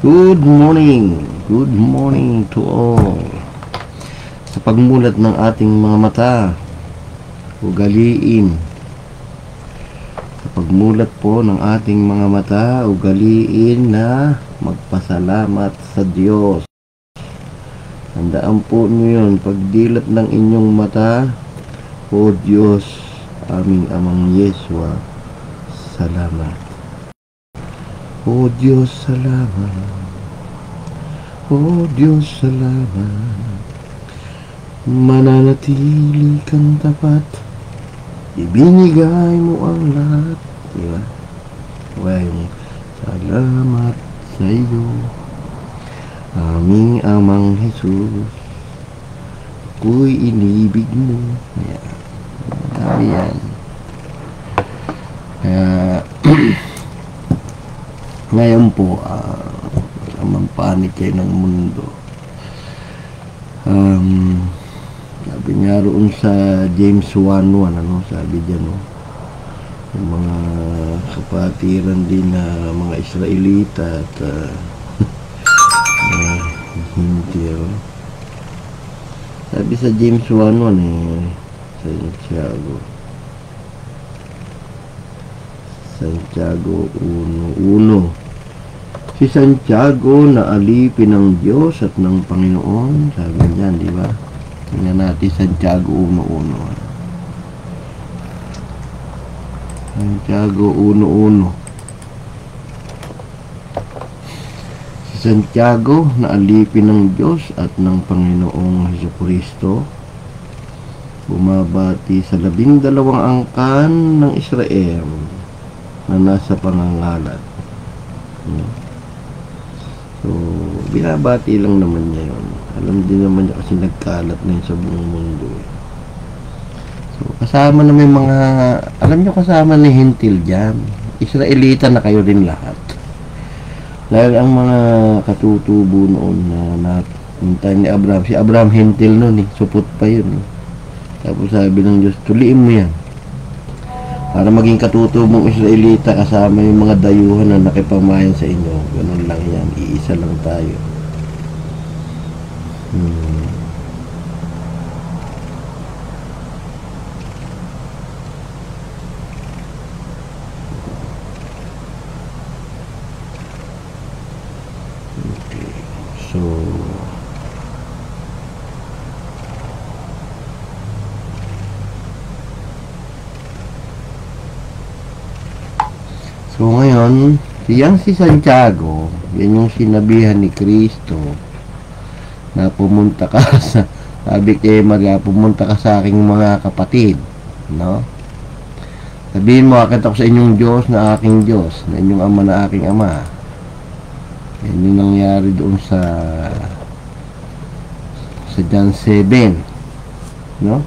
Good morning! Good morning to all. Sa pagmulat ng ating mga mata, ugaliin. Sa pagmulat po ng ating mga mata, ugaliin na magpasalamat sa Diyos. Tandaan po niyo yun, pagdilat ng inyong mata, O Diyos, aming Amang Yeswa, salamat. O Diyos, salamat. O Diyos, salamat. Mananatili kang tapat. Ibinigay mo ang lahat. Diba? Well, salamat sa iyo, aming Amang Jesus. Ako'y inibig mo. Ayan. Dami yan. Kaya, ngayon po, ang panik kayo ng mundo. Sabi nga roon sa James 1:1, sabi dyan, yung mga kapatiran din na mga Israelita at hindi, sabi sa James 1:1 Santiago 1:1. Si Santiago na alipin ng Diyos at ng Panginoon, sabi niyan, di ba? Tingnan natin Santiago 1:1. Santiago 1:1. Si Santiago na alipin ng Diyos at ng Panginoong Jesucristo, bumabati sa 12 angkan ng Israel na nasa pangangalat. So, binabati lang naman niya yun. Alam din naman niya kasi nagkalat na yun sa buong mundo. So, kasama na may mga, alam niyo kasama ni Hentil dyan. Israelita na kayo rin lahat. Dahil ang mga katutubo noon na napunta ni Abraham, si Abraham Hentil noon supot pa yun. Tapos sabi ng Diyos, tuliin mo yan. Para maging katutubong Israelita kasama yung mga dayuhan na nakipamayan sa inyo. Ganun lang yan. Iisa lang tayo. Okay. So ngayon, si Santiago, yan yung sinabihan ni Kristo na pumunta ka sa, sabi kay Maria, pumunta ka sa aking mga kapatid, no? Sabihin mo, akit ako sa inyong Diyos na aking Diyos, na inyong Ama na aking Ama. Yan yung nangyari doon sa John 7, no?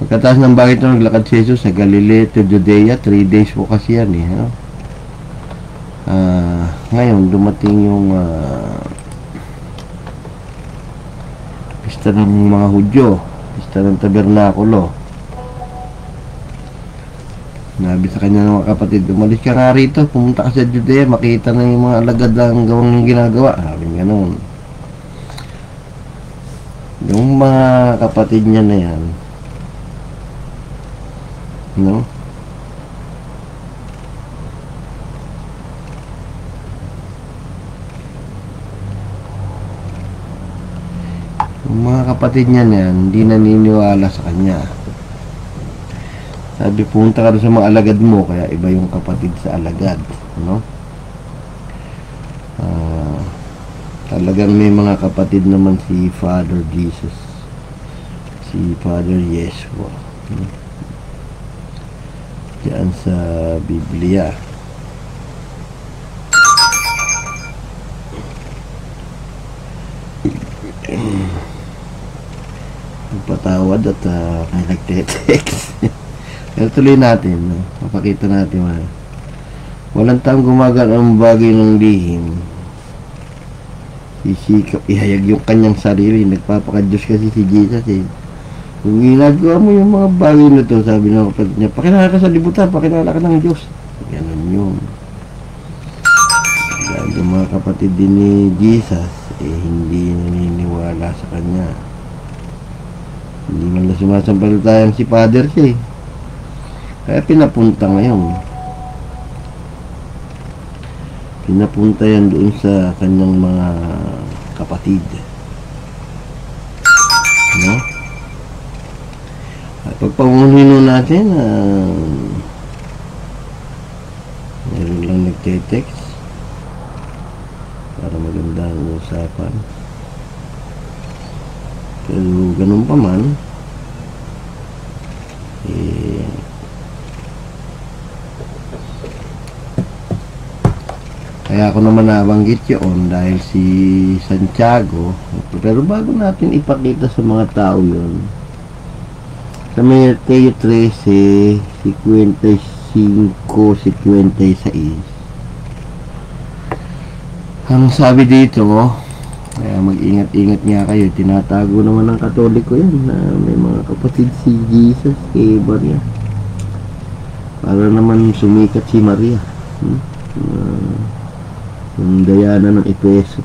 Pagkatapos ng bagay ito, naglakad si Jesus sa Galilee to Judea. 3 days po kasi yan ngayon, dumating yung pista ng mga Hudyo, pista ng tabernakulo. Nabi sa kanya ng mga kapatid, umalis ka nga rito, pumunta ka sa Judea, makita na yung mga alagad ang gawang yung ginagawa. Sabi gano'n. Yung mga kapatid niya na yan, no? Yung mga kapatid niya na yan, hindi naniniwala sa kanya. Sabi, punta ka doon sa mga alagad mo, kaya iba yung kapatid sa alagad, no? Talagang may mga kapatid naman si Father Jesus, si Father Yeshua, no? Diyan sa Biblia. Patawad at may nagte-text. Pero tuloy natin, no? Papakita natin. Walang taong gumagana ang bagay ng lihim. Sisikap, ihayag yung kanyang sarili. Nagpapaka-Diyos kasi si Jesus. Kung ginagawa mo yung mga bagay na to, sabi ng kapatid niya, pakilala ka sa libutan, pakilala ka ng Diyos. Ganun yun. Yung mga kapatid din ni Jesus, hindi naniniwala sa kanya. Hindi man na sumasampalatayang si Father siya eh. Kaya pinapunta ngayon. Pinapunta yan doon sa kanyang mga kapatid. No? At pagpamunin natin, meron lang nagte-text para maganda ang usapan. Pero ganun pa man, kaya ako naman nabanggit yun dahil si Santiago. Pero bago natin ipakita sa mga tao yun, sa Mateo 13, 55, 56, ang sabi dito, kaya mag-ingat-ingat nga kayo, tinatago naman ng Katoliko yan na may mga kapatid si Jesus kay Maria para naman sumikat si Maria, yung Diana ng Efeso.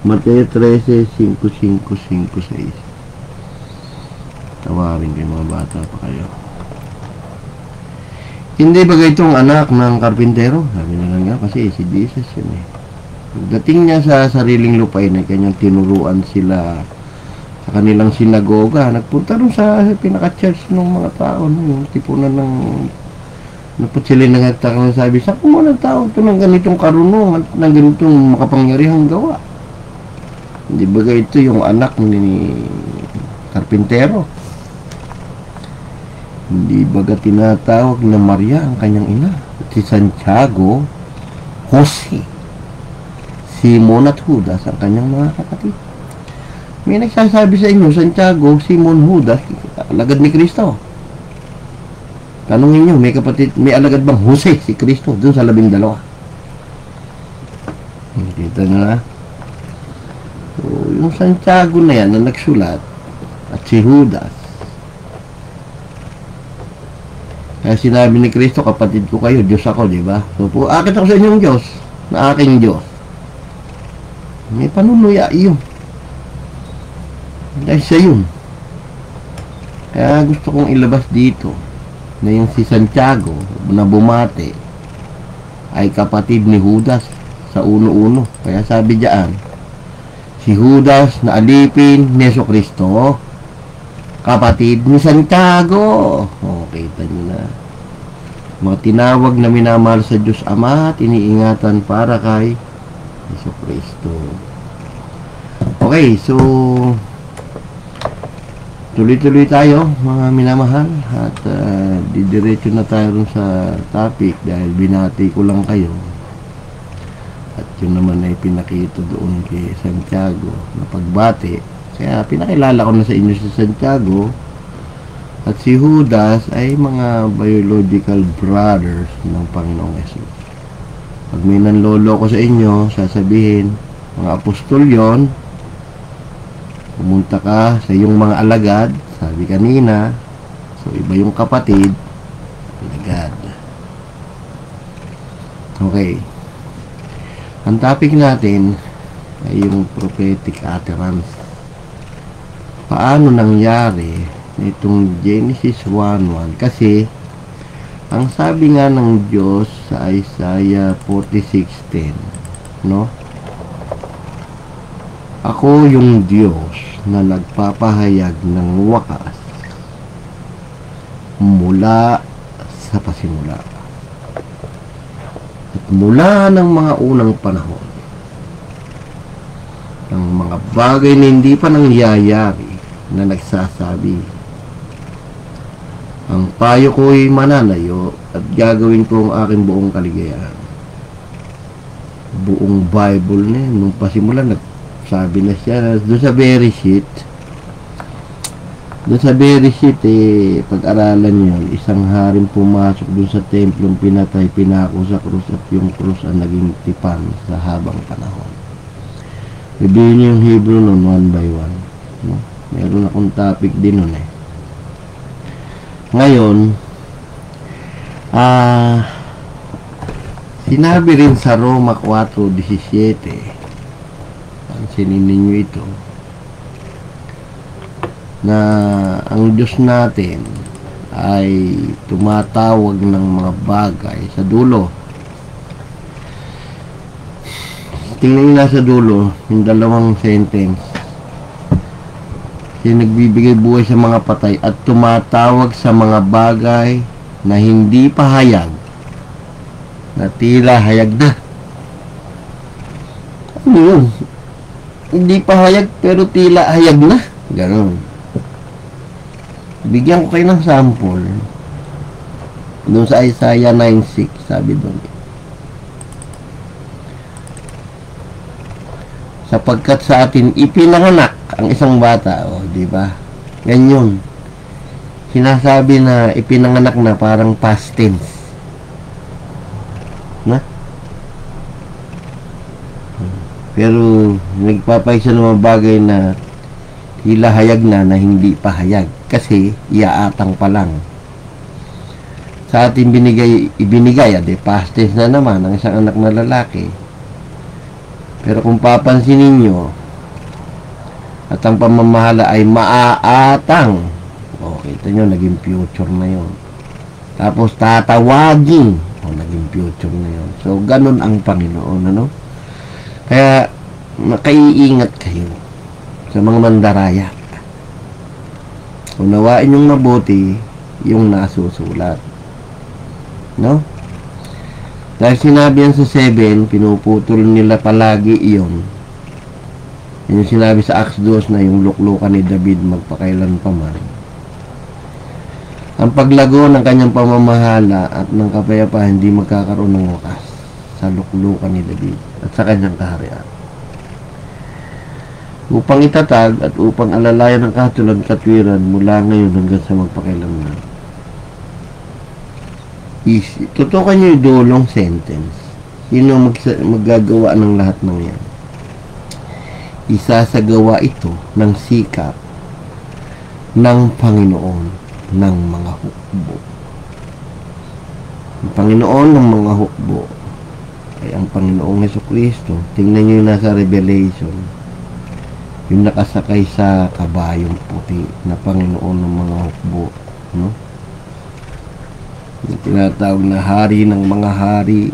Mateo 13, 55, 56. Tawagin kayo mga bata pa kayo. Hindi ba itong anak ng karpintero? Sabi na lang nga kasi si Jesus yun eh. Dating niya sa sariling lupain ay kanyang tinuruan sila sa kanilang sinagoga. Nagpunta rin sa pinaka-church ng mga tao, yung tipunan ng napatsilin na nga sabi, sa kung mga tao ito ng ganitong karunong at ng ganitong makapangyarihang gawa. Hindi ba ito yung anak ni karpintero? Hindi ba tinatawag na Maria ang kanyang ina? At si Santiago, Jose, Simon at Judas ang kanyang mga kapatid. May nagsasabi sa inyo, Santiago, Simon, Judas, alagad ni Kristo. Tanungin nyo, may kapatid, may alagad bang Jose si Kristo dun sa 12? Kita nyo na. So, yung Santiago na yan na nagsulat at si Judas, kaya sinabi ni Kristo, kapatid ko kayo, Diyos ako, di ba? So, po, akit ako sa inyong Diyos, na aking Diyos. May panunuya iyon. Dahil siya yun. Kaya gusto kong ilabas dito na yung si Santiago na bumate ay kapatid ni Judas sa uno-uno. Kaya sabi diyan, si Judas na alipin ni Jesucristo, kapatid ni Santiago. O, kita nyo na. Mga tinawag na minamahal sa Diyos Ama at iniingatan para kay Jesucristo. Okay, so tuloy-tuloy tayo mga minamahal at didiretso na tayo rin sa topic dahil binati ko lang kayo at yun naman ay pinakita doon kay Santiago na pagbati. Kaya pinakilala ko na sa inyo si Santiago at si Judas ay mga biological brothers ng Panginoong Jesus. Pag may nanlolo ko sa inyo, sasabihin, mga apostol yon, pumunta ka sa iyong mga alagad, sabi kanina, so iba yung kapatid, alagad. Okay. Ang topic natin ay yung prophetic utterance. Paano nangyari itong Genesis 1:1? Kasi ang sabi nga ng Diyos sa Isaiah 46:10, no? Ako yung Diyos na nagpapahayag ng wakas mula sa pasimula. At mula ng mga unang panahon, ng mga bagay na hindi pa nangyayari na nagsasabi, ang payo ko'y mananayo at gagawin ko ang aking buong kaligayahan. Buong Bible na yun, nung pasimula, nagsabi na siya, doon sa Bereshit, pag-aralan yun, isang haring pumasok doon sa templong pinatay, pinako sa krus at yung krus ang naging tipan sa habang panahon. Sabihin niyo yung Hebrew nun, one by one. No? Meron akong topic din nun eh. Ngayon, si Sinabi rin sa Roma 4:17, pansinin ninyo ito, na ang Diyos natin ay tumatawag ng mga bagay sa dulo. Tingnan nyo nasa dulo, yung dalawang sentence. Siya nagbibigay buhay sa mga patay at tumatawag sa mga bagay na hindi pa hayag, na tila hayag na. Ano yun? Hindi pa hayag pero tila hayag na. Ganon. Bigyan ko kayo ng sample. Doon sa Isaiah 9:6, sabi doon, sapagkat sa atin ipinanganak ang isang bata. O, di ba? Ganyan. Sinasabi na ipinanganak na parang past tense. Na? Pero nagpapahisa ng mga bagay na tila hayag na hindi pa hayag. Kasi iaatang pa lang. Sa atin ibinigay, past tense na naman ang isang anak na lalaki. Pero kung papansin ninyo, at ang pamamahala ay maaatang. O, kita nyo, naging future na yon. Tapos tatawagin. O, naging future na yon. So, ganun ang Panginoon, ano? Kaya, makaiingat kayo sa mga mandaraya. Unawain yung mabuti yung nasusulat. No? Dahil sinabi yan sa 7, pinuputol nila palagi iyon. Yung sinabi sa Acts 2 na yung luklukan ni David magpakailan pa man. Ang paglago ng kanyang pamamahala at ng kapayapaan hindi magkakaroon ng wakas sa luklukan ni David at sa kanyang kaharian. Upang itatag at upang alalayan ang katulad katwiran mula ngayon hanggang sa magpakailanman. Tutukan nyo yung dulong sentence. Sino maggagawa ng lahat ng yan? Isasagawa ito ng sikap ng Panginoon ng mga hukbo. Ang Panginoon ng mga hukbo ay ang Panginoong Hesukristo. Tingnan nyo yung nasa Revelation, yung nakasakay sa kabayong puti na Panginoon ng mga hukbo, no? Yung tinatawag na hari ng mga hari,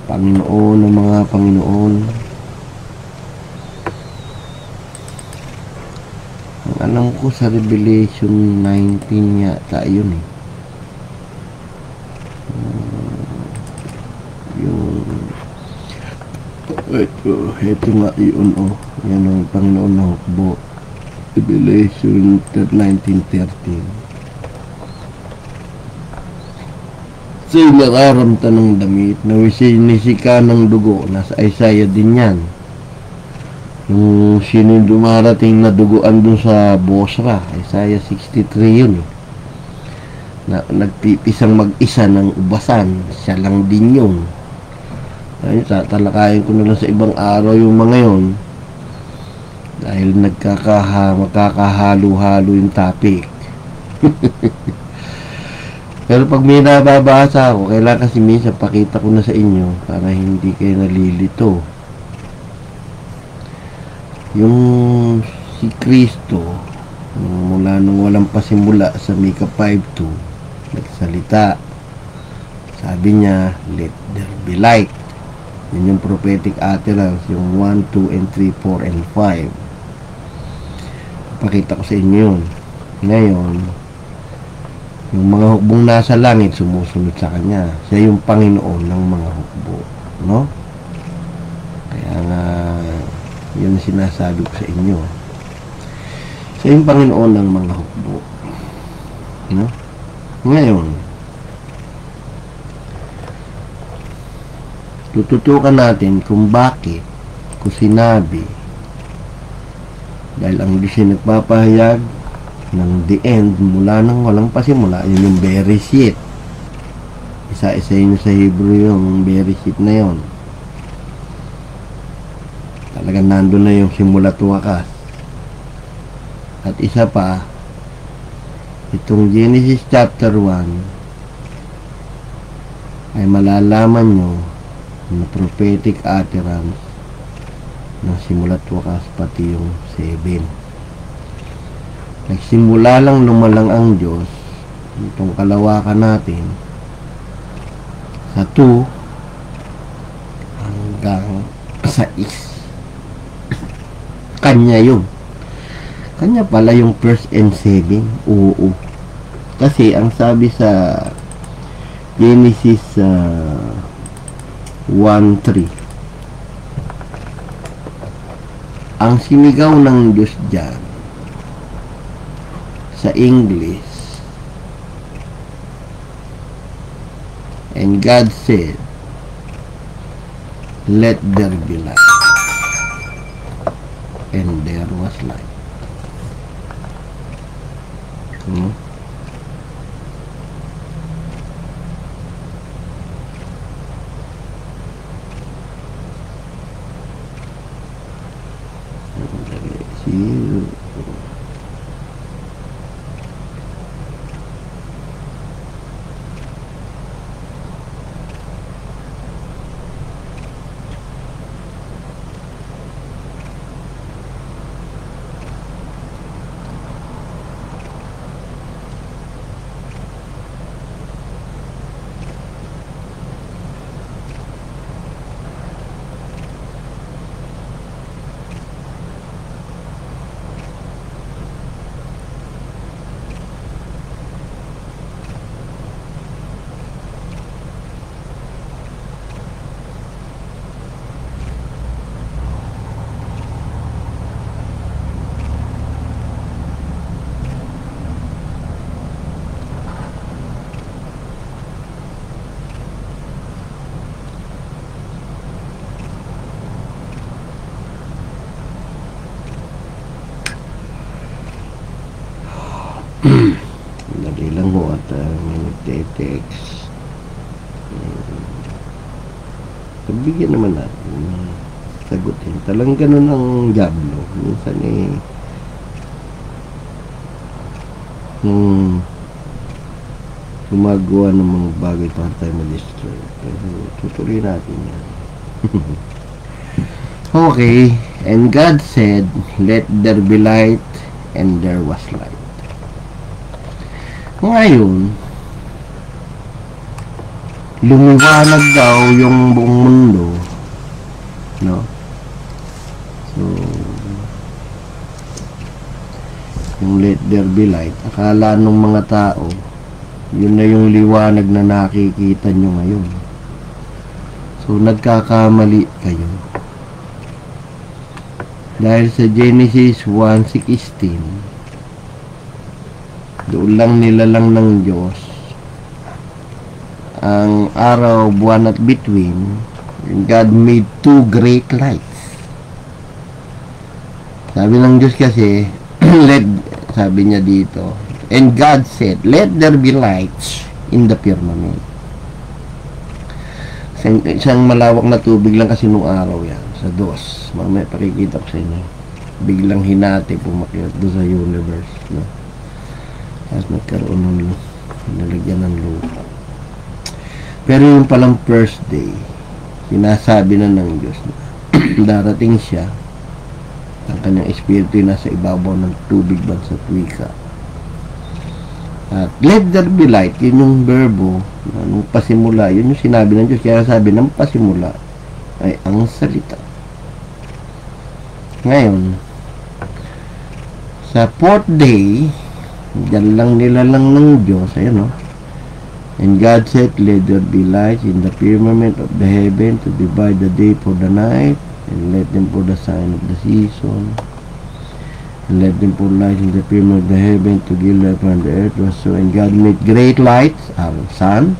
Panginoon ng mga Panginoon. Ang alam ko sa Revelation 19 yata yun eh. Ito nga yun, yan ang Panginoon ng hukbo. Revelation 19:13. Sa'yo nakaramta ng damit na wisinisika ng dugo. Nasa Isaiah din yan. Yung sino dumarating na duguan dun sa Bosra, Isaiah 63 yun eh. Na nagpipisang mag-isa ng ubasan, siya lang din yun. Ayun, tatalakayin ko na lang sa ibang araw yung mga yun. Dahil magkakahalo-halo yung topic. Pero pag may nababasa ako, kailangan kasi minsan pakita ko na sa inyo para hindi kayo nalilito. Yung si Kristo, mula nung walang pasimula sa Micah 5:2, nagsalita. Sabi niya, let there be light. Yun yung prophetic utterance, yung 1, 2, and 3, 4, and 5. Pakita ko sa inyo yun. Ngayon, yung mga hukbong nasa langit sumusunod sa kanya. Siya yung Panginoon ng mga hukbo, no? Kaya nga yun sinasabi ko sa inyo. Siya yung Panginoon ng mga hukbo, no? Ngayon, tututukan natin kung bakit ko sinabi, dahil ang Diyos ay nagpapahayag ng the end, mula nang walang pasimula. Yun yung Bereshit. Isa-isa yun sa Hebrew yung Bereshit na yun. Talagang nandun na yung simula at wakas. At isa pa, itong Genesis chapter 1, ay malalaman nyo na prophetic utterance ng simula't wakas pati yung 7. Nagsimula lang lumalang ang Diyos itong kalawakan natin sa 2 hanggang sa 6. Kanya yun. Kanya pala yung first and 7. Oo. Kasi ang sabi sa Genesis 1:3, ang sinigaw ng Diyos dyan sa English, and God said, let there be light. And there was light. See, dali lang ho at may nagte-text. Bigyan naman natin sagutin. Talang ganun ang Diablo. Minsan gumagawa ng mga bagay para tayo ma-destroy. Pero tutuloy natin yan. Okay. And God said, let there be light, and there was light. Ngayon, lumiwanag daw yung buong mundo, no? So, yung let there be light, akala nung mga tao, yun na yung liwanag na nakikita nyo ngayon. So, nagkakamali kayo. Dahil sa Genesis 1:16, doon lang nilalang ng Diyos ang araw, buwan at between, and God made 2 great lights. Sabi ng Diyos kasi, sabi niya dito, and God said, let there be lights in the firmament. Isang malawak na tubig lang kasi nung araw yan, sa dos. Mamaya pakikita ko sa inyo. Biglang hinati, pumakyat doon sa universe, no? At nagkaroon ng nalagyan ng lupa. Pero yung palang first day, sinasabi na ng Diyos na darating siya, ang kanyang espiritu nasa ibabaw ng tubig ban sa tuwika. At let there be light, yun yung verbo na nung pasimula, yun yung sinabi ng Diyos. Kaya sabi ng pasimula ay ang salita. Ngayon, sa 4th day, diyan lang nilalang ng Diyos, ayan o. And God said, let there be lights in the firmament of the heaven to divide the day for the night, and let them for the sign of the season, and let them for lights in the firmament of the heaven to give light on the earth. Was so, and God made great lights, our sun,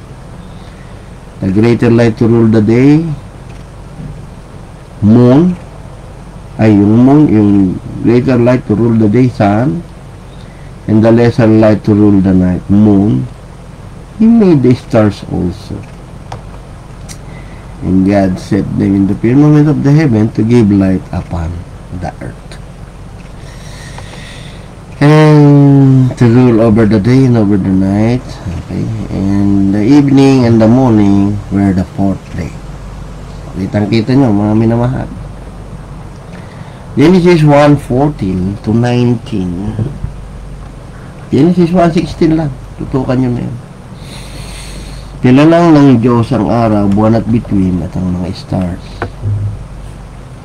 the greater light to rule the day, moon, yung moon, yung greater light to rule the day, sun, and the lesser light to rule the night, moon. He made the stars also. And God set them in the firmament of the heaven to give light upon the earth. And and to rule over the day and over the night. Okay, and the evening and the morning were the fourth day. Kitang-kita nyo, mga minamahal. Genesis 1:14 to 19. Genesis 1:16 lang. Tutukan nyo na yun. Tinalang ng Diyos ang araw, buwan at bituin at ang mga stars.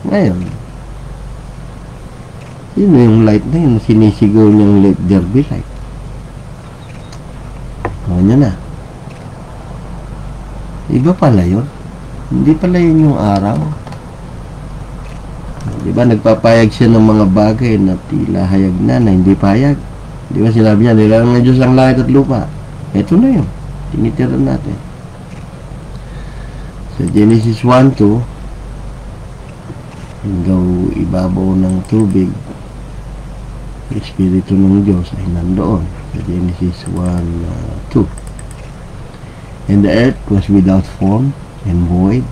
Ngayon, yun yung light na yun. Sinisigaw niyang let there be light. Ano na. Iba pala yun. Hindi pala yun yung araw. Diba nagpapayag siya ng mga bagay na tila hayag na hindi payag. Diba sinabi niya, nilalang ng Diyos ang langit at lupa. Ito na yun. Tinitiran natin. Sa Genesis 1:2, hanggang ibabaw ng tubig, Espiritu ng Diyos ay nandoon. Sa Genesis 1:2. And the earth was without form and void,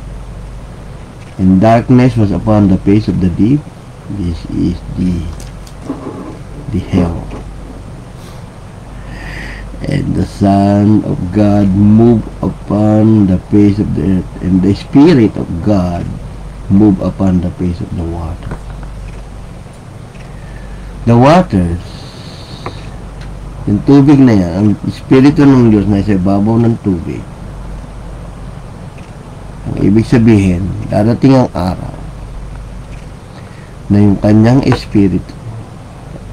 and darkness was upon the face of the deep. This is the hell. And the Son of God moved upon the face of the earth, and the Spirit of God moved upon the face of the water. The waters, yung tubig na yan, ang Espiritu ng Diyos na sa ibabaw ng tubig. Ang ibig sabihin, darating ang araw na yung kanyang Espiritu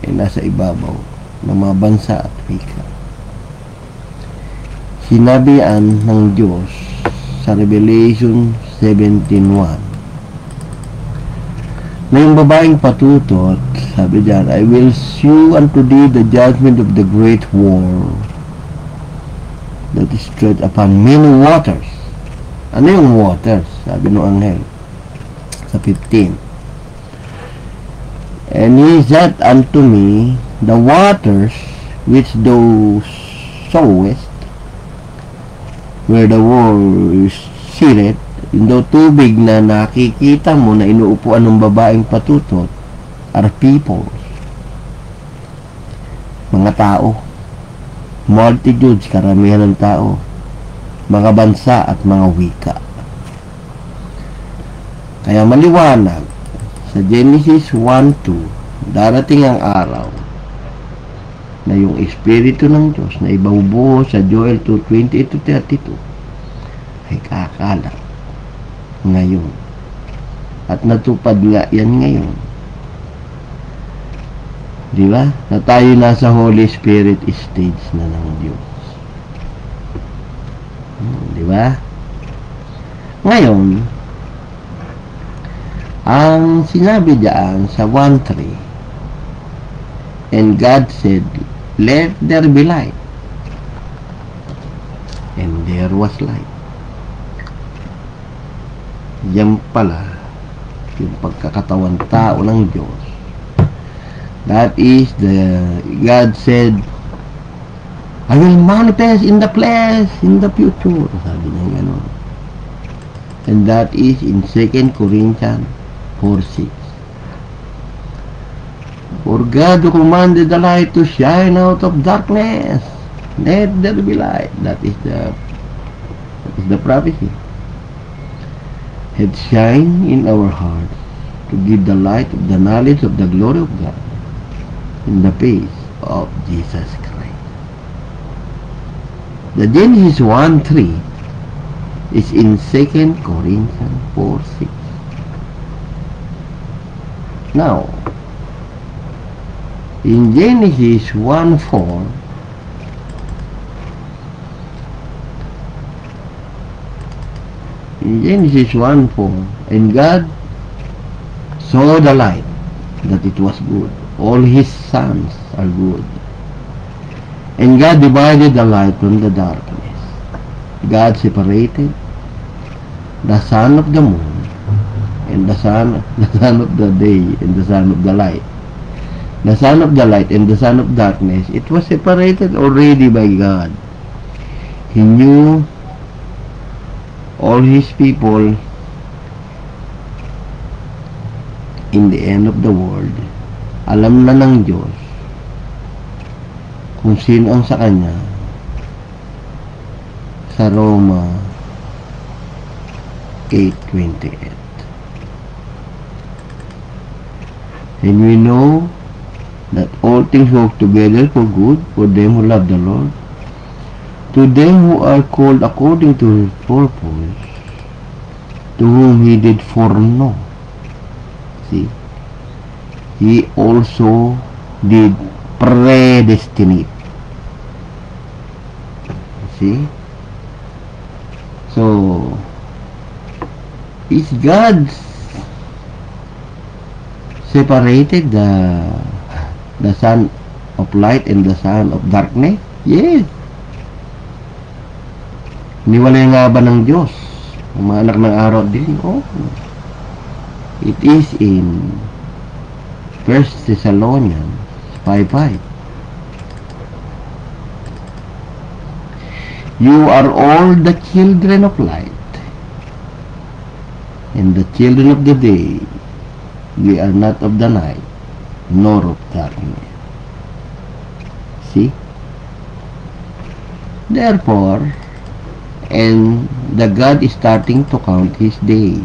ay nasa ibabaw ng mga bansa at wika. Sinabihan ng Diyos sa Revelation 17:1 na yung babaeng patutot, sabi diyan, I will shew unto thee the judgment of the great war that is spread upon many waters. Ano yung waters? Sabi ng anghel sa 15. And he said unto me, the waters which thou sawest, where the war is seated, yung daw tubig na nakikita mo na inuupuan ng babaeng patutot, are people, mga tao, multitudes, karamihan ng tao, mga bansa at mga wika. Kaya maliwanag sa Genesis 1:2, darating ang araw na yung Espiritu ng Diyos na ibabubuo sa Joel 2:20-32 ay kakalat ngayon. At natupad nga yan ngayon. Di ba? Na tayo nasa Holy Spirit stage na ng Diyos. Di ba? Ngayon, ang sinabi diyan sa 1:3, and God said, let there be light. And there was light. Yan pala yung pagkakatawan tao ng Diyos. That is God said, I will manifest in the flesh, in the future. Sabi niya gano'n. And that is in 2 Corinthians 4:6. For God who commanded the light to shine out of darkness, let there be light. That is the prophecy. Had shine in our hearts to give the light of the knowledge of the glory of God in the face of Jesus Christ. The Genesis 1:3 is in 2 Corinthians 4:6. Now, in Genesis 1:4, in Genesis 1:4, and God saw the light, that it was good. All his sons are good. And God divided the light from the darkness. God separated the son of the moon and the son of the day and the son of the light. The son of the light and the son of darkness, it was separated already by God. He knew all his people in the end of the world. Alam na ng Diyos kung sino ang sa kanya sa Roma 8:28. And we know that all things work together for good for them who love the Lord, to them who are called according to His purpose, to whom He did foreknow. See? He also did predestinate. See? So, is God separated the son of light and the son of darkness? Yes. Niwalay nga ba ng Diyos ang mga anak ng araw din? Oh. It is in 1 Thessalonians 5:5. You are all the children of light and the children of the day. We are not of the night nor of darkness. See? Therefore, and the God is starting to count His day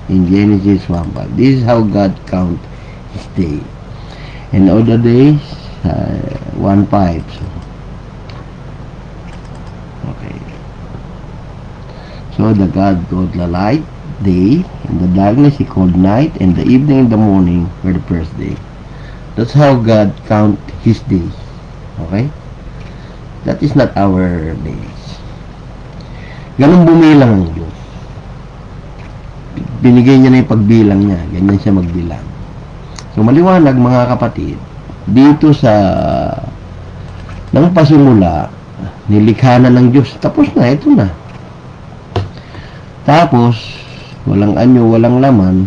in Genesis 1:5. This is how God count His day. And all the days 1:5. So, okay. So the God called the light day, and the darkness He called night, and the evening and the morning were the first day. That's how God count His days. Okay? That is not our days. Ganun bumilang ang Diyos. Binigay niya na yung pagbilang niya. Ganyan siya magbilang. So maliwanag mga kapatid, dito sa nang pasimula, nilikha na ng Diyos. Tapos na, ito na. Tapos, walang anyo, walang laman.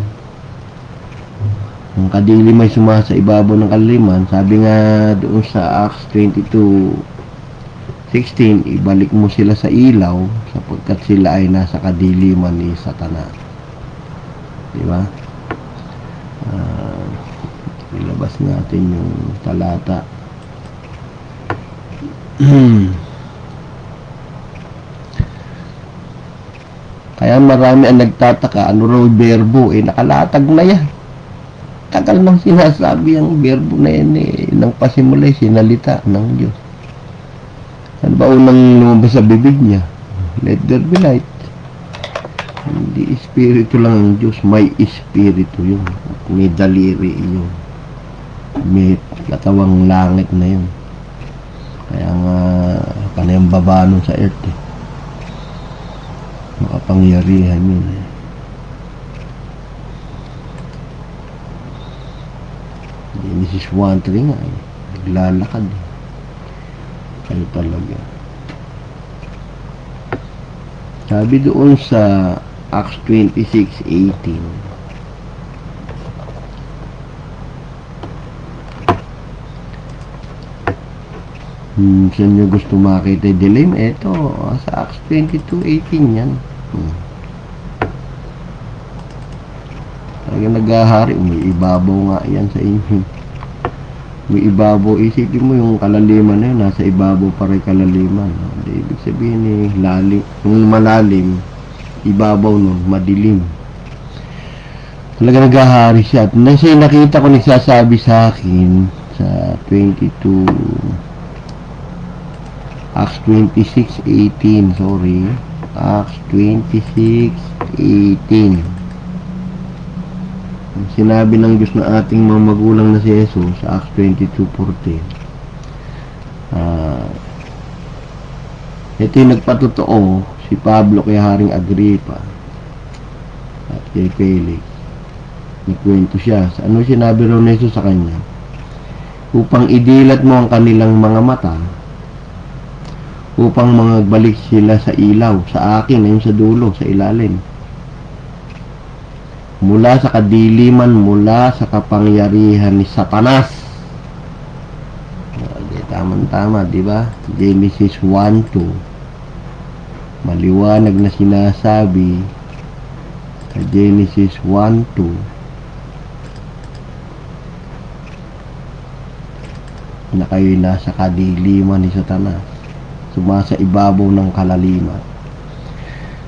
Ang kadilim ay sumasa sa ibabaw ng kaliliman. Sabi nga doon sa Acts 22:16, ibalik mo sila sa ilaw sapagkat sila ay nasa kadiliman ni Satanas. Diba? Ilabas natin yung talata. Kaya marami ang nagtataka, ano raw berbo, nakalatag na yan. Tagal nang sinasabi ang berbo na yan nang pasimula sinalita ng Diyos. Ano ba unang lumabas sa bibig niya? Let there be light. Hindi espiritu lang ang Diyos, may espiritu yun. May daliri yun. May katawang langit na yun. Kaya nga, panayang baba nun sa earth makapangyarihan yun Genesis 1:3 nga naglalakad kayo talaga. Sabi doon sa Acts 26:18, saan nyo gusto makita yung dilim? Ito, sa Acts 22:18 yan. Talaga naghahari. May ibabaw nga yan sa inyo. May ibabaw. Isipin mo yung kalaliman na yun. Nasa ibabaw pa rin kalaliman. Ibig sabihin lalim. Yung malalim, ibabaw nun, madilim. Talaga naghahari siya. At nakita ko nagsasabi sa akin sa 22 Acts 26:18, sorry. Acts 26:18. Sinabi ng Diyos na ating mga magulang na si Jesus sa Acts 22:14. Ito yung nagpatotoo si Pablo kay Haring Agripa at kay Felix. Nagkwento siya. Ano sinabi raw na Jesus sa kanya? Upang idilat mo ang kanilang mga mata, upang magbalik sila sa ilaw, sa akin, ayun sa dulo, sa ilalim. Mula sa kadiliman, mula sa kapangyarihan ni Satanas. Tama-tama, di ba? Genesis 1:2. Maliwanag na sinasabi sa Genesis 1:2 na kayo'y nasa kadiliman ni Satanas, sumasa ibabaw ng kalaliman.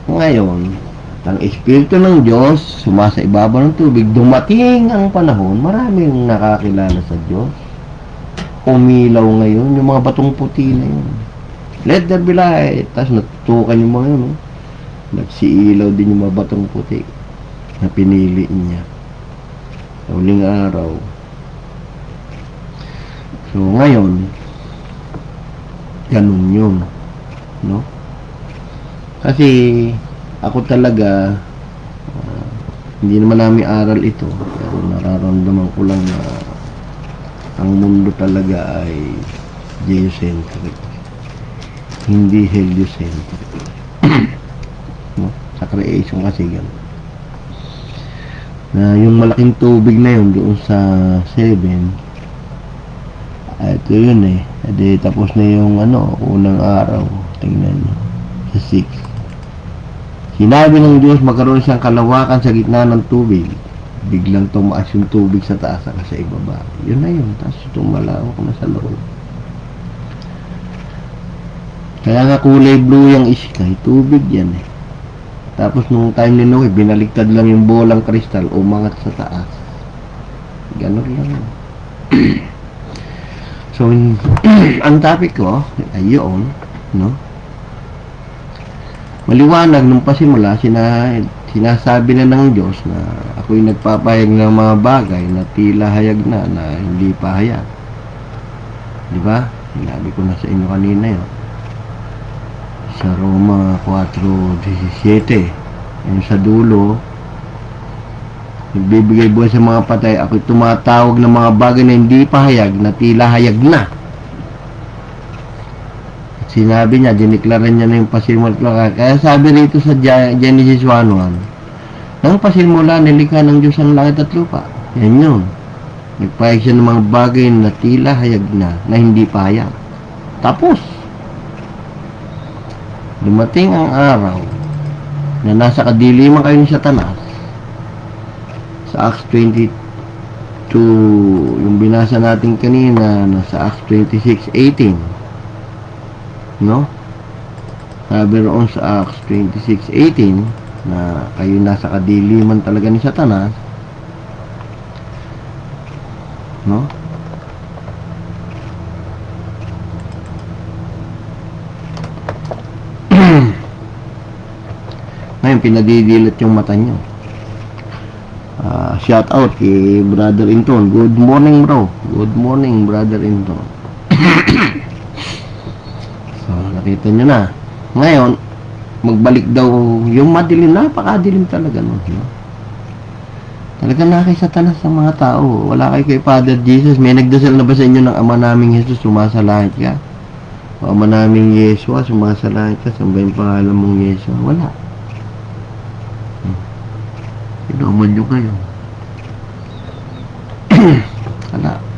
Ngayon, ang Espiritu ng Diyos sumasa ibabaw ng tubig. Dumating ang panahon, maraming nakakilala sa Diyos. Umilaw ngayon yung mga batong puti na yun. Let there be light. Tapos natutukan yung mga yun, nagsiilaw din yung mga batong puti na pinili niya sa huling araw. So ngayon, ganun yun, no? Kasi ako talaga, hindi naman namin aral ito, pero nararamdaman ko lang na ang mundo talaga ay geocentric, hindi heliocentric. No? Sa creation kasi gano'n. Na yung malaking tubig na yun doon sa 7, ito yun eh. Edi tapos na yung unang araw. Tingnan nyo. Sa 6. Sinabi ng Diyos magkaroon siyang kalawakan sa gitna ng tubig. Biglang tumaas yung tubig sa taas at sa ibaba. Yun na yun. Tapos tumalawak na sa loob. Kaya nga kulay blue yung sky. Tubig yan eh. Tapos nung time ni Noe, binaliktad lang yung bolang kristal, umangat sa taas. Ganun lang. So, ang topic ko ay yun, no? Maliwanag nung pasimula, sinasabi na ng Diyos na ako'y nagpapahayag ng mga bagay na tila hayag na hindi pa hayag. Di ba? Sinabi ko na sa inyo kanina yun. Sa Roma 4:17, yung sa dulo, nagbibigay buhay sa mga patay, ako'y tumatawag ng mga bagay na hindi pa hayag na tila hayag na. At sinabi niya, diniklara niya na yung pasimula. Kaya sabi rito sa Genesis 1:1, nang pasimula nilikha ng Diyos ang langit at lupa. Yan yun. Nagpahayag siya ng mga bagay na tila hayag na hindi pa hayag. Tapos dumating ang araw na nasa kadiliman kayo ni Satanas. Sa Acts 22, yung binasa natin kanina, nasa Acts 26:18, no? Sabi roon sa Acts 26:18 na kayo nasa kadiliman talaga ni Satanas, no? Ngayon, pinadidilat yung mata nyo. Shout out kay Brother Inton. Good morning, bro. Good morning, Brother Inton. So, nakita nyo na. Ngayon, magbalik daw yung madilim. Napakadilim talaga nun. No? Talaga na kay Satanas sa mga tao. Wala kay Father Jesus. May nagdasal na ba sa inyo ng Ama naming Jesus, sumasalangit ka? O Ama naming Yesua, sumasalangit ka? Saan ba yung pangalan mong Yesua? Wala. Inuman nyo kayo.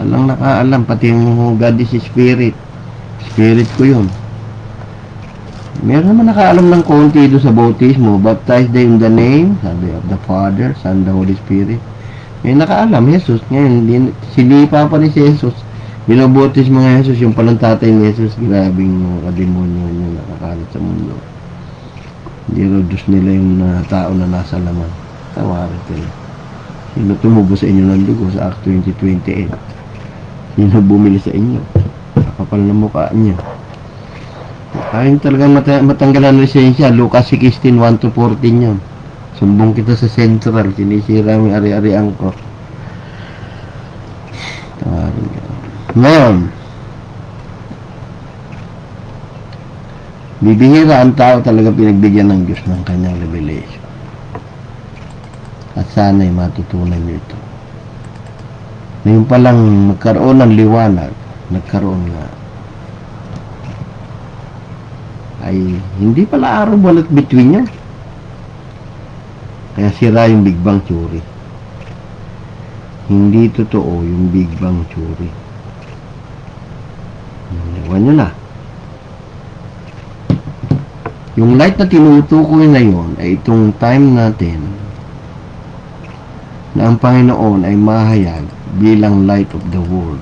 Alang nakaalam, pati yung God is Spirit. Spirit ko yun. Meron naman nakaalam ng konti doon sa bautismo. Baptize them in the name, sabi of the Father, Son, the Holy Spirit. May nakaalam, Jesus. Ngayon, sinipa pa ni Jesus. Binobotis mga Jesus, yung palang tatay ni Jesus, grabing kademonyo yung nakakalat sa mundo. Dinodos nila yung tao na nasa laman. Tawarin kayo. Sino tumubo sa inyo ng dugo sa Acts 20:28? Sino bumili sa inyo? Kapal na mukha niya. Ayaw talagang matanggalan ng lisensya. Lucas 16:1-14 yun. Sumbong kita sa Central. Sinisira mo yung ari-arian ko. Tawarin kayo. Ngayon, bibihira ang tao talaga pinagbigyan ng Diyos ng kanyang revelation. At sana'y matutunan nyo ito. Ngayon palang magkaroon ng liwanag, nagkaroon nga, ay hindi pala araw balat between nyo. Kaya sira yung Big Bang Theory. Hindi totoo yung Big Bang Theory. Iwan nyo na. Yung light na tinutukoy na yon ay itong time natin na ang Panginoon ay mahayag bilang light of the world.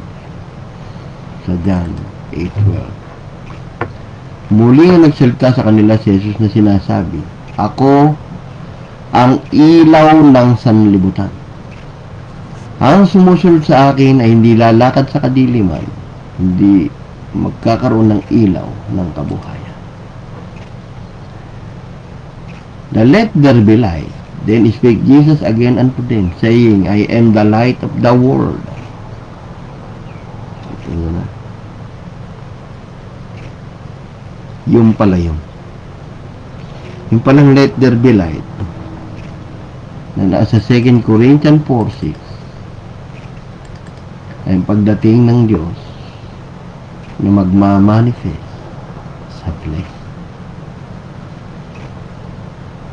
sa John 8:12. Muli na nagsalita sa kanila si Jesus na sinasabi, "Ako ang ilaw ng sanlibutan. Ang sumusunod sa akin ay hindi lalakad sa kadiliman, hindi magkakaroon ng ilaw ng kabuhayan." The let there be light. Then spake Jesus again unto them, saying, I am the light of the world. Tingnan na. Yung pala yun. Yung palang let there be light na nasa 2 Corinthians 4:6 ay pagdating ng Diyos na magmamanifest sa flesh.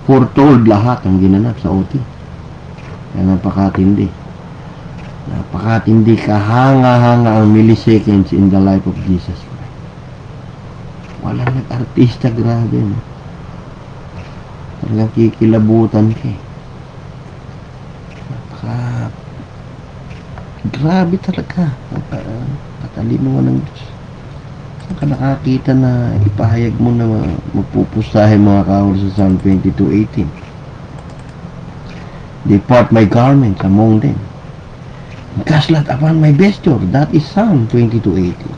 Foretold lahat ang ginanap sa OT. Kaya napakatindi. Napakatindi, kahanga-hanga ang milliseconds in the life of Jesus Christ. Walang nag-artista, grabe. No? Talagang kikilabutan ka. Grabe talaga. Katalino ng Diyos. Saan ka nakakita na ipahayag mo na mapupusahin mga kaawal sa Psalm 22:18? They part my garments among them, gaslat upon my vesture. That is Psalm 22:18.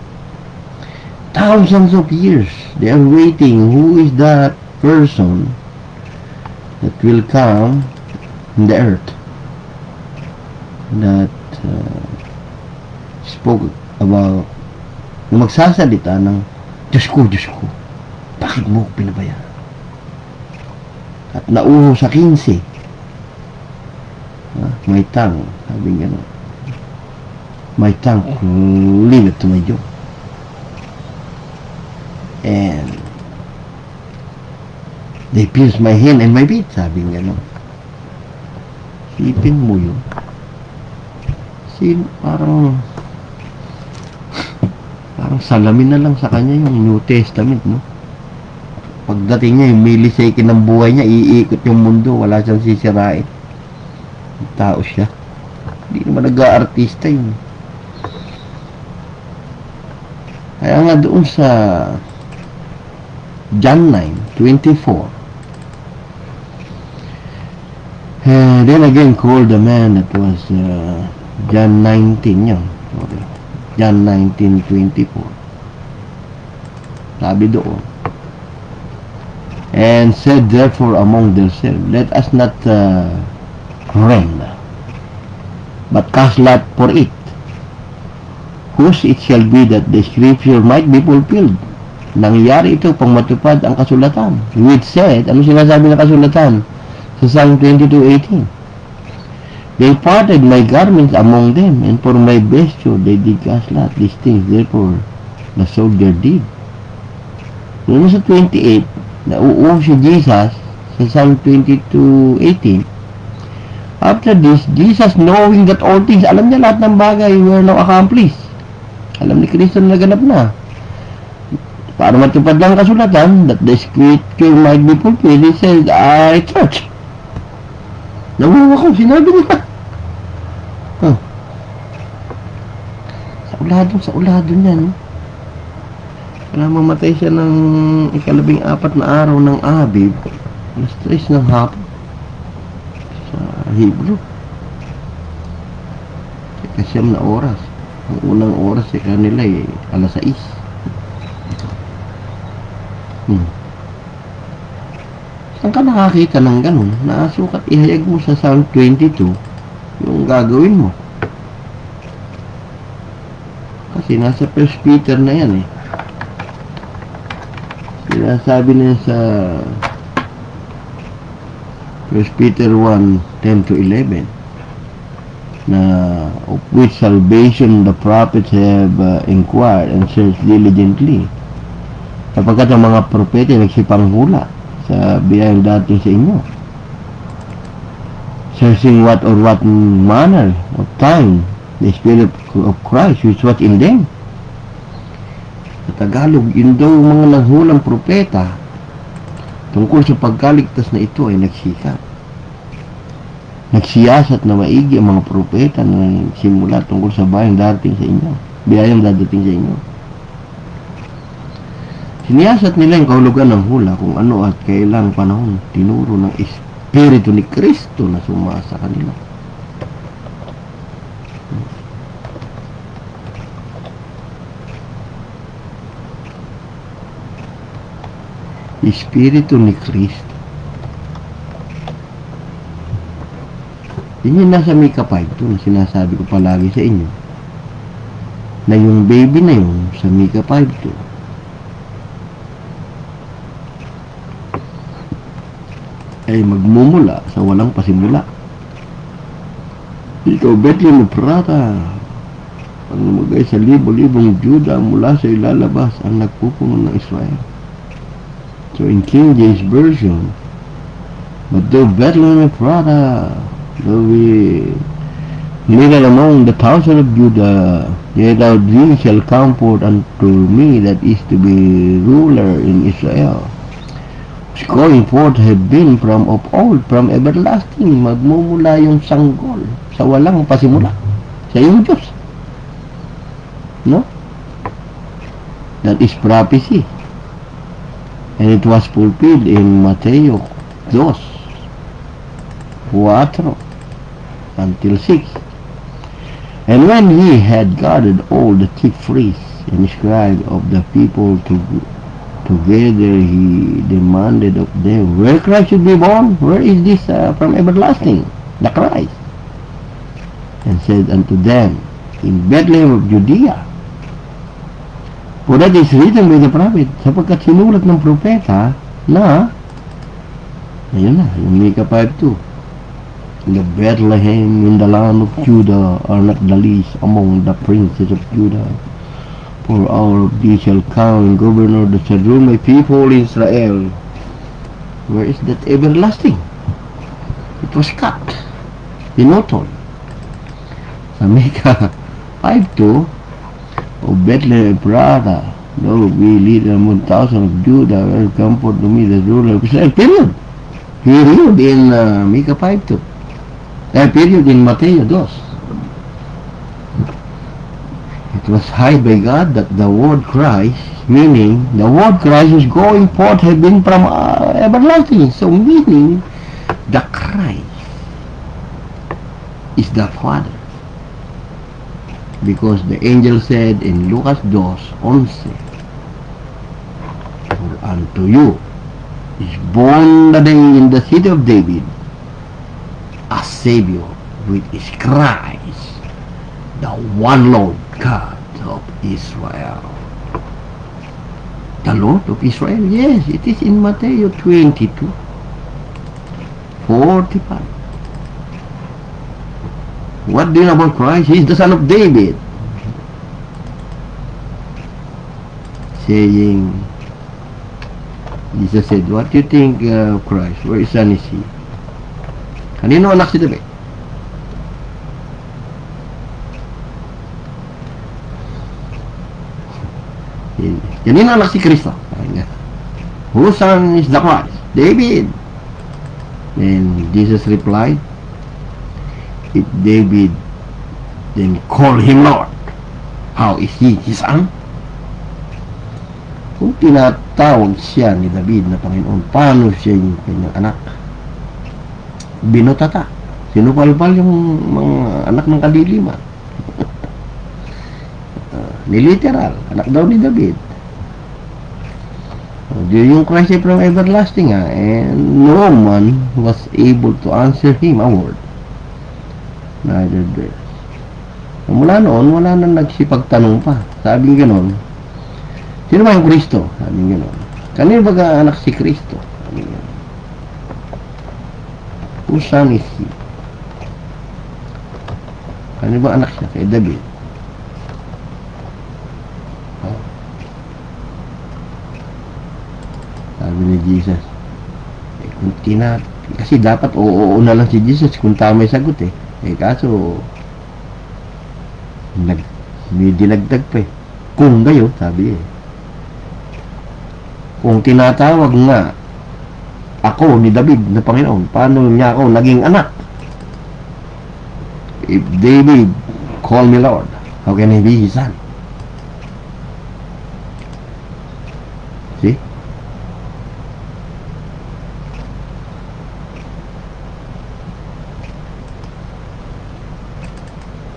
Thousands of years they are waiting. Who is that person that will come in the earth that spoke about na magsasalita ng Diyos ko, bakit mo ko pinabayaan? At nauho sa 15, my tongue, sabi nga, my tongue leave it to my job. And they pierce my hand and my feet, sabi nga, sipin mo yun. Parang salamin na lang sa kanya yung New Testament, no? Pagdating niya, yung millisecond ng buhay niya, iikot yung mundo, wala siyang sisirain. Tao siya. Hindi naman nag-aartista yun. Kaya nga doon sa John 9:24, then again called the man that was John 19 yun. Okay. John 19:24. Sabi doon, and said therefore among themselves, let us not rend, but cast lot for it, whose it shall be that the scripture might be fulfilled. Nangyari ito pang matupad ang kasulatan. Which said, ano sinasabi ng kasulatan? Sa Psalm 22:18. They parted my garments among them, and for my vesture they did cast lot. These things, therefore, the soldier did. Noon sa 28, nauuho si Jesus sa Psalm 22:18. After this, Jesus, knowing that all things, alam niya lahat ng bagay were now accomplished. Alam ni Kristo na naganap na. Para matupad lang kasulatan, that the scripture might be fulfilled, he says, I church. Nawawa ko, sinabi niya. Sa ulado niya, no? Kaya mamatay siya ng 14 na araw ng Abib, alas 3 ng hapon sa Hebrew. Kasi 9 na oras. Ang unang oras sa kanila ay alas 6. Saan ka nakakita ng ganun? Naasukat ihayag mo sa Psalm 22 yung gagawin mo. Kasi nasa 1 Peter na yan eh. Sinasabi niya sa 1 Peter 1:10-11 na of which salvation the prophets have inquired and searched diligently, sapagkat ang mga propeta nagsipang hula sa biyayang dating sa inyo, searching what manner of time the Spirit of Christ which was in them. Sa Tagalog, yun daw mga naghulang propeta tungkol sa pagkaligtas na ito ay nagsikap. Nagsiyasat na maigi ang mga propeta na simula tungkol sa bayang dating sa inyo. biyayang dadating sa inyo. Siniyasat nila yung kahulugan ng hula kung ano at kailang panahon tinuro ng Espiritu ni Kristo na sumasa kanila. Espiritu ni Kristo. Yun yung nasa Mika 5 na sinasabi ko palagi sa inyo. Na yung baby na yun sa Mika 5 ay magmumula sa walang pasimula. Ikaw, Bethlehem Ephrata, ang lumagay sa libo-libong Juda mula sa ilalabas ang nagpupuno ng Israel. So in King James Version, but though Bethlehem Ephrata, though we little among the thousand of Judah, yet thou thee shall come forth unto me that is to be ruler in Israel. Going forth have been from of old, from everlasting. Magmumula yung sanggol sa walang pasimula sa iyong Diyos. No? That is prophecy. And it was fulfilled in Matthew 2:4 until 6. And when he had gathered all the chief priests and scribes of the people together, he demanded of them where Christ should be born. Where is this from everlasting, the Christ? And said unto them, in Bethlehem of Judea. For that is written by the prophet, sapagkat sinulat ng propeta na, ayun na, yung Mika 5:2, the Bethlehem in the land of Judah are not the least among the princes of Judah. For all of these shall come and governor that shall rule my people Israel. Where is that everlasting? It was cut. Pinutol. Sa Mika 5:2, O Bethlehem Ephrata, though we lead among thousands of Judah, will come forth to me the ruler of Israel. Period. Period in Mika 5:2. Period in Matthew 2. It was hid by God that the word Christ, meaning the word Christ is going forth, have been from everlasting. So meaning the Christ is the Father. Because the angel said in Lucas 2:11, for unto you is born the day in the city of David a Savior, which is Christ, the one Lord God of Israel. The Lord of Israel, yes, it is in Matthew 22:45. What do you know about Christ? He is the son of David. Saying, Jesus said, what do you think of Christ? Where is son is he? Kanino anak si David? Kanino anak si Kristo? Whose son is the Christ? David. And Jesus replied, if David then call him Lord, how is he his son? Kung tinatawag siya ni David na Panginoon, paano siya yung kanyang anak? Binutata. Sinupalpal yung mga anak ng kadiliman. Niliteral. Anak daw ni David. Yung Christ from everlasting and no man was able to answer him a word. Neither there. Mula noon, wala nang nagsipagtanong pa. Sabi gano'n, sino ba yung Kristo? Sabi gano'n. Kanino ba anak si Kristo? Sabi gano'n. Whose son is he? Kanino ba anak siya? Kay David. Sabi ni Jesus, kung kasi dapat oo na lang si Jesus kung tama yung sagot kaso may dinagdag pa kung gayon, sabi kung tinatawag nga ako ni David na Panginoon, paano niya ako naging anak? If David call me Lord, how can he be his son?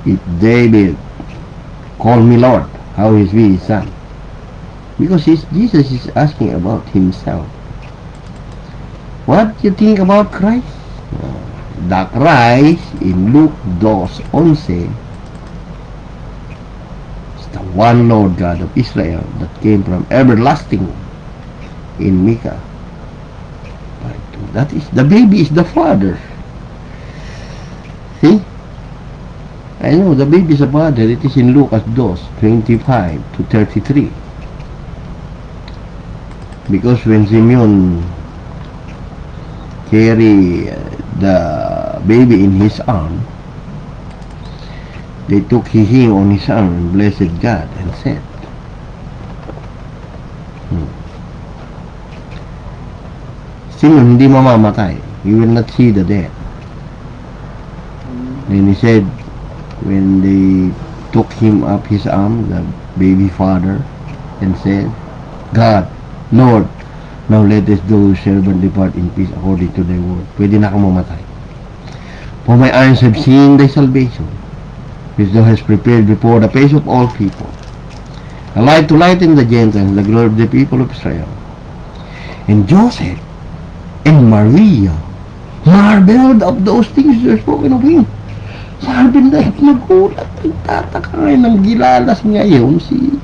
if David call me Lord, how is he his son? Because Jesus is asking about himself. What do you think about Christ? The Christ in Luke 2:11 is the one Lord God of Israel that came from everlasting in Micah. That is, the baby is the father. See? I know, the baby is the father. It is in Lucas 2:25 to 33. Because when Simeon carry the baby in his arm, they took him on his arm and blessed God and said, Simeon, hindi mamamatay. You will not see the death. Then he said, when they took him up his arm, the baby father, and said, God, Lord, now let us do servant depart in peace according to thy word. Pwede na akong mamatay. For my eyes have seen thy salvation, which thou hast prepared before the face of all people, a light to lighten the Gentiles, the glory of the people of Israel. And Joseph and Maria marveled of those things that were spoken of him. Sabi na, nagulat, nagtataka ngayon, ng gilalas ngayon si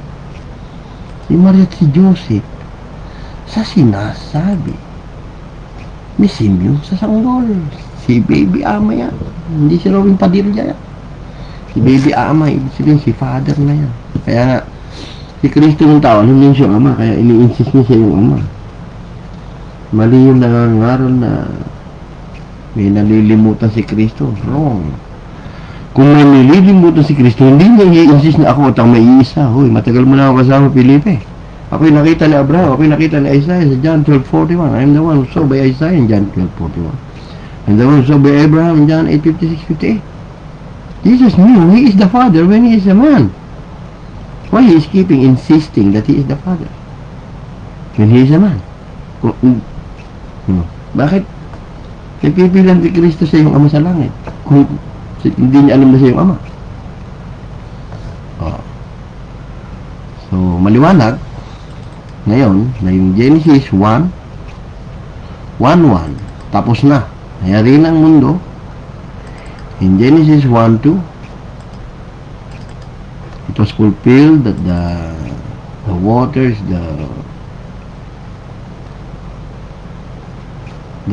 Maria at si Joseph sa sinasabi ni Simeon sa sanggol. Si baby ama yan, hindi si Robin Padilla yan. Si baby ama, ibig sabihin si father na yan. Kaya nga si Kristo ng tao, hindi siya ama, kaya ini-insist niya siya yung ama. Mali yung nangangaral na may nalilimutan si Kristo. Wrong. Kung may nalilimutan si Kristo, hindi niya i-insist na ako at ang may iisa. Hoy, matagal mo na ako kasama, Felipe. Ako'y nakita ni Abraham, ako'y nakita ni Isaiah sa John 12:41. I'm the one who saw by Isaiah in John 12:41. I'm the one who saw by Abraham in John 8:56-58. Jesus knew he is the Father when he is a man. Why he is keeping insisting that he is the Father when he is a man? Bakit nagpipilan si Kristo sa iyong ama sa langit kung hindi niya alam na siya yung ama? So maliwanag ngayon na yung Genesis 1:1 tapos na, nangyari na ang mundo. In Genesis 1:2 it was fulfilled that the waters, the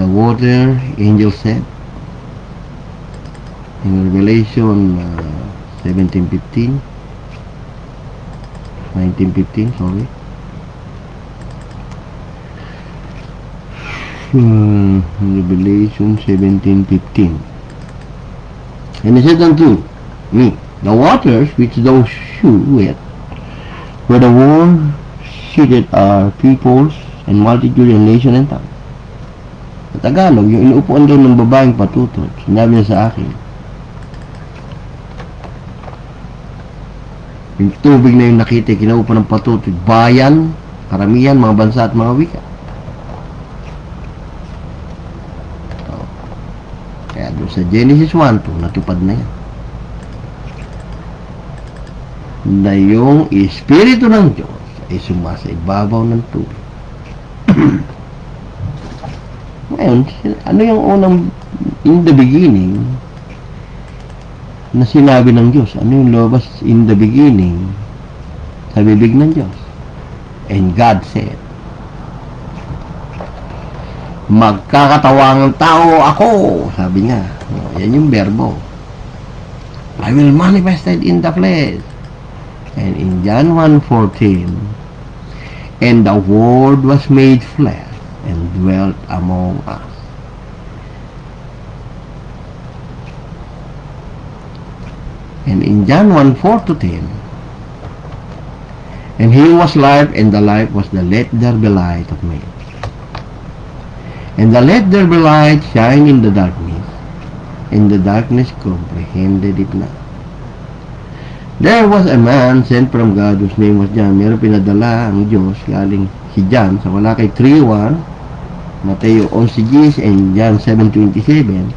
water, angel said in Revelation 19:15, sorry. Revelation 17:15. And he said unto me, the waters which thou shewest, where the world seated are peoples and multitude and nation and tongue. Sa Tagalog, yung inuupuan doon ng babaeng patutot, sinabi niya sa akin, yung tubig na yung nakita, kinaupan ng patutot, bayan, karamihan, mga bansa at mga wika. So, kaya doon sa Genesis 1:2, natupad na yan. Na yung Espiritu ng Diyos ay sumasa ibabaw ng tubig. Ngayon, ano yung unang in the beginning na sinabi ng Diyos? Ano yung lumabas in the beginning sa bibig ng Diyos? And God said, magkakatawang tao ako. Sabi nga, yan yung verbo. I will manifest it in the flesh. And in John 1:14, and the Word was made flesh and dwelt among us. And in John 1:4-10, and he was life, and the life was the let there be light of men. And the let there be light shine in the darkness, and the darkness comprehended it not. There was a man sent from God whose name was John. Meron pinadala ang Diyos galing si John sa Malakay 3:1, Mateo 11:10, and John 7:27,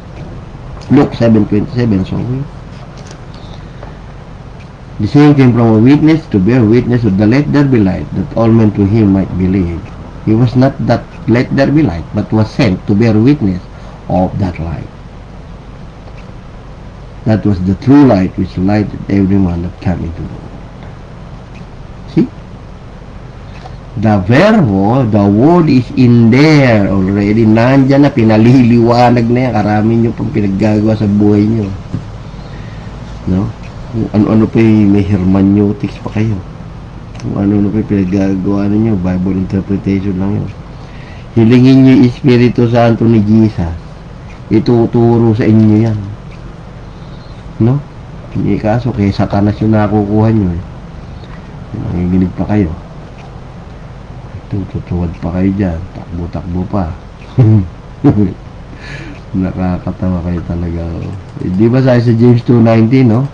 Luke 7:27, sorry. The same came from a witness to bear witness of the let there be light, that all men to him might believe. He was not that let there be light, but was sent to bear witness of that light. That was the true light which lighted everyone that came into the world. See? The verbo, the word is in there already. Nandyan na, pinaliliwanag na yan. Karami nyo pang pinaggagawa sa buhay nyo. No? Kung ano-ano pa may hermeneutics pa kayo. Kung ano-ano pa pinaggagawa ninyo, Bible interpretation lang yun. Hilingin nyo yung Espiritu Santo ni Jesus. Ituturo sa inyo yan. No? Hindi kaso, kaya Satanas yung nakukuha nyo eh. Nanginginig pa kayo. Tutuwad pa kayo dyan. Takbo-takbo pa. Nakakatawa kayo talaga. Di ba sa James 2:19, no?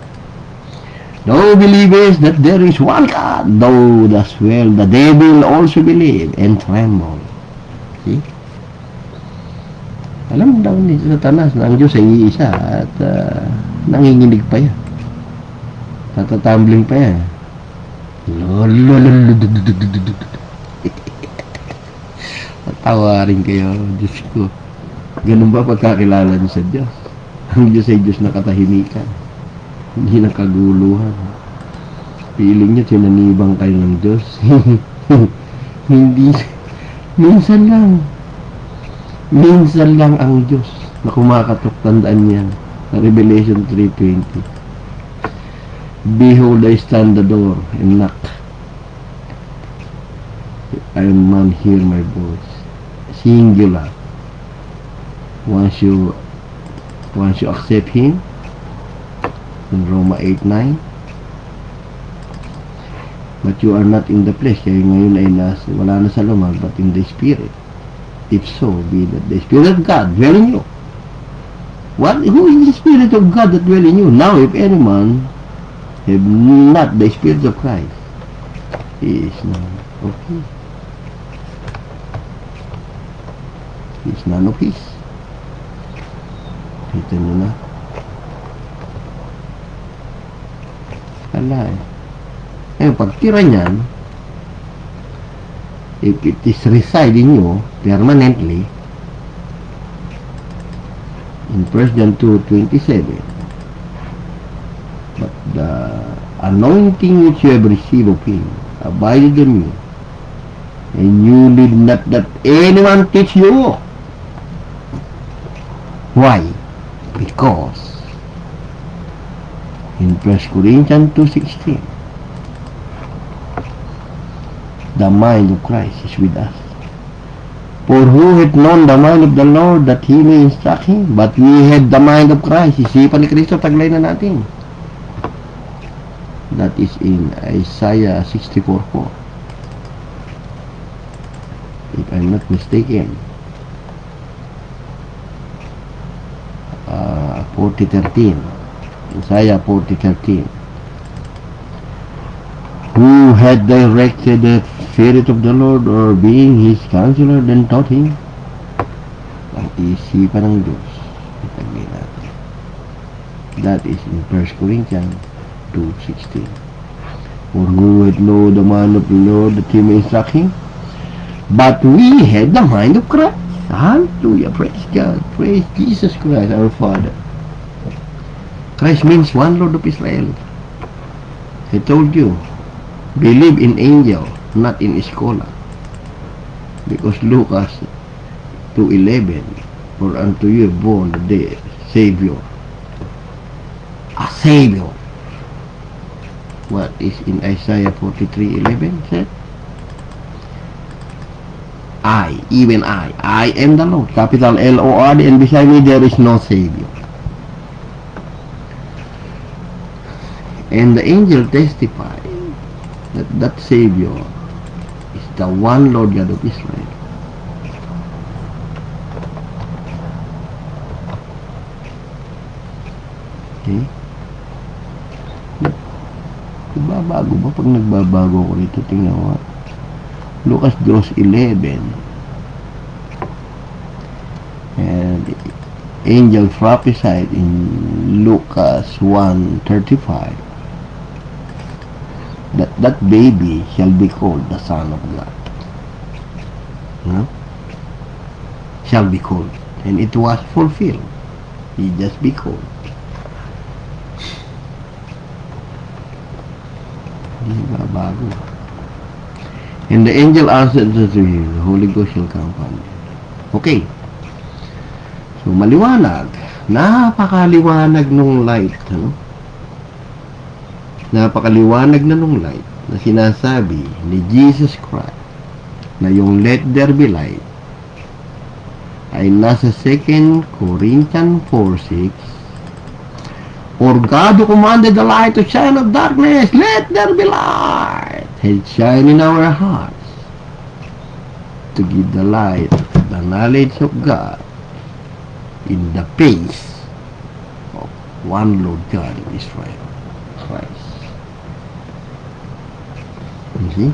Thou believest that there is one God, thou dost well, the devil also believe and tremble. See? Alam daw ni Satanas na ang Diyos ay iisa at nanginginig pa yan. Tatatumbling pa yan. Tawarin kayo, Diyos ko. Ganun ba pagkakilala niyo sa Diyos? Ang Diyos ay Diyos na katahimikan. Hindi na kaguluhan. Piling niyo, sinanibang kayo ng Diyos. Hindi. Minsan lang ang Diyos na kumakatok. Tandaan niyan. Sa Revelation 3:20. Behold, I stand the door and knock. And man hear my voice. Singular. Once you accept Him, in Roma 8:9, but you are not in the flesh. Kaya ngayon ay wala na sa lumag, but in the Spirit. If so, be that the Spirit of God dwell in you. Who is the Spirit of God that dwell in you? Now, if any man have not the Spirit of Christ, he is none of His. He is none of His. Kita nyo na. Ala eh. Ngayon, pagtira niyan, if it is reside in you permanently, in 1 John 2:27, but the anointing which you have received of Him abided in you, and you need not that anyone teach you. Why? Because in 1 Corinthians 2:16, the mind of Christ is with us. For who hath known the mind of the Lord that He may instruct him? But we have the mind of Christ. Isipan ni Kristo, taglay na natin. That is in Isaiah 64:4. If I'm not mistaken. 40:13. Isaiah 40:13. Who had directed the Spirit of the Lord, or being His counselor, then taught him? Ang isipan ng Diyos. Itagay natin. That is in 1 Corinthians 2:16. For who had known the mind of the Lord that He may instruct him? But we had the mind of Christ. Hallelujah. Praise God. Praise Jesus Christ, our Father. Christ means one Lord of Israel. I told you, believe in angel, not in scholar. Because Lucas 2:11, for unto you born the Savior. A Savior. What is in Isaiah 43:11 said? Even I am the Lord. Capital L-O-R-D, and beside me there is no Savior. And the angel testified that that Savior is the one Lord God of Israel. Okay? Nagbabago ba? Pag nagbabago ko rito, tingnan mo. Lucas 2:11. And angel prophesied in Lucas 1:35. that baby shall be called the Son of God. No? Shall be called. And it was fulfilled. He just be called. Hindi ba bago? And the angel answered to him, the Holy Ghost shall come upon you. Okay. So, maliwanag. Napakaliwanag nung light. Ano? Napakaliwanag na nung light na sinasabi ni Jesus Christ na yung let there be light ay nasa 2 Corinthians 4:6. For God who commanded the light to shine of darkness, let there be light, has shine in our hearts to give the light of the knowledge of God in the face of one Lord God of Israel, Christ. You see?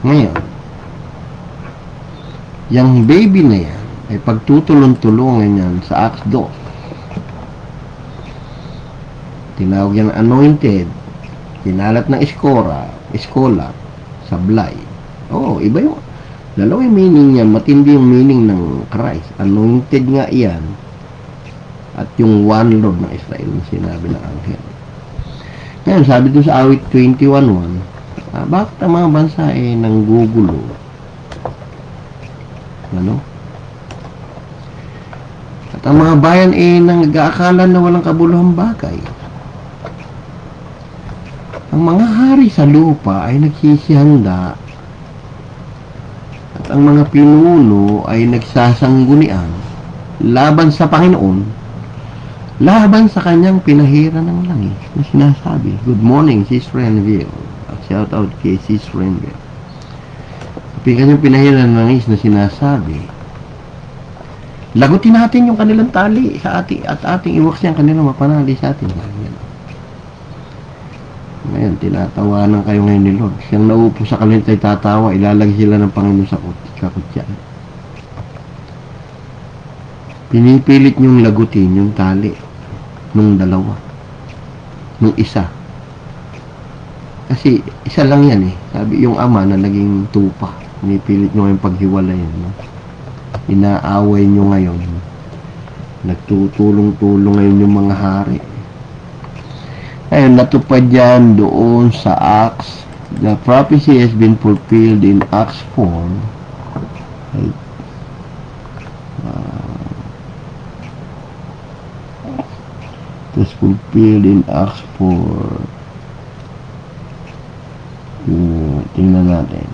Ngayon, yung baby na yan ay pagtutulong-tulungan yan sa Acts 2. Tinawag yan anointed, kinalat ng eskola, sablay. Oo, iba yung dalawang meaning yan, matindi yung meaning ng Christ. Anointed nga yan at yung one Lord ng Israel na sinabi ng anghel. Ngayon, sabi doon sa awit 21:1, bakit ang mga bansa ay nanggugulo? Ano? At ang mga bayan ay nag-aakala na walang kabuluhang bagay. Ang mga hari sa lupa ay nagsisihanda at ang mga pinuno ay nagsasanggunian laban sa Panginoon, laban sa kanyang pinahiran ng langit na sinasabi, good morning, Sis Renville. Shout out kay Sis Renville. Kanyang pinahiran ng langit na sinasabi, lagutin natin yung kanilang tali sa ating at ating iwaks niya ang kanilang mapanali sa atin. Ngayon, tinatawanan kayo ngayon ni Lord. Siyang naupo sa kanilang tayo tatawa, ilalagay sila ng Panginoon sa kakutsyan. Pinipilit niyong lagutin yung tali nung dalawa, nung isa. Kasi isa lang yan eh. Sabi yung ama na naging tupa. Pinipilit nyo yung paghiwalayan. No? Inaaway nyo ngayon. Nagtutulong-tulong ngayon yung mga hari. Ayun, natupad yan doon sa Acts. The prophecy has been fulfilled in Acts 4. Right? It was fulfilled in Acts 4. Tingnan natin.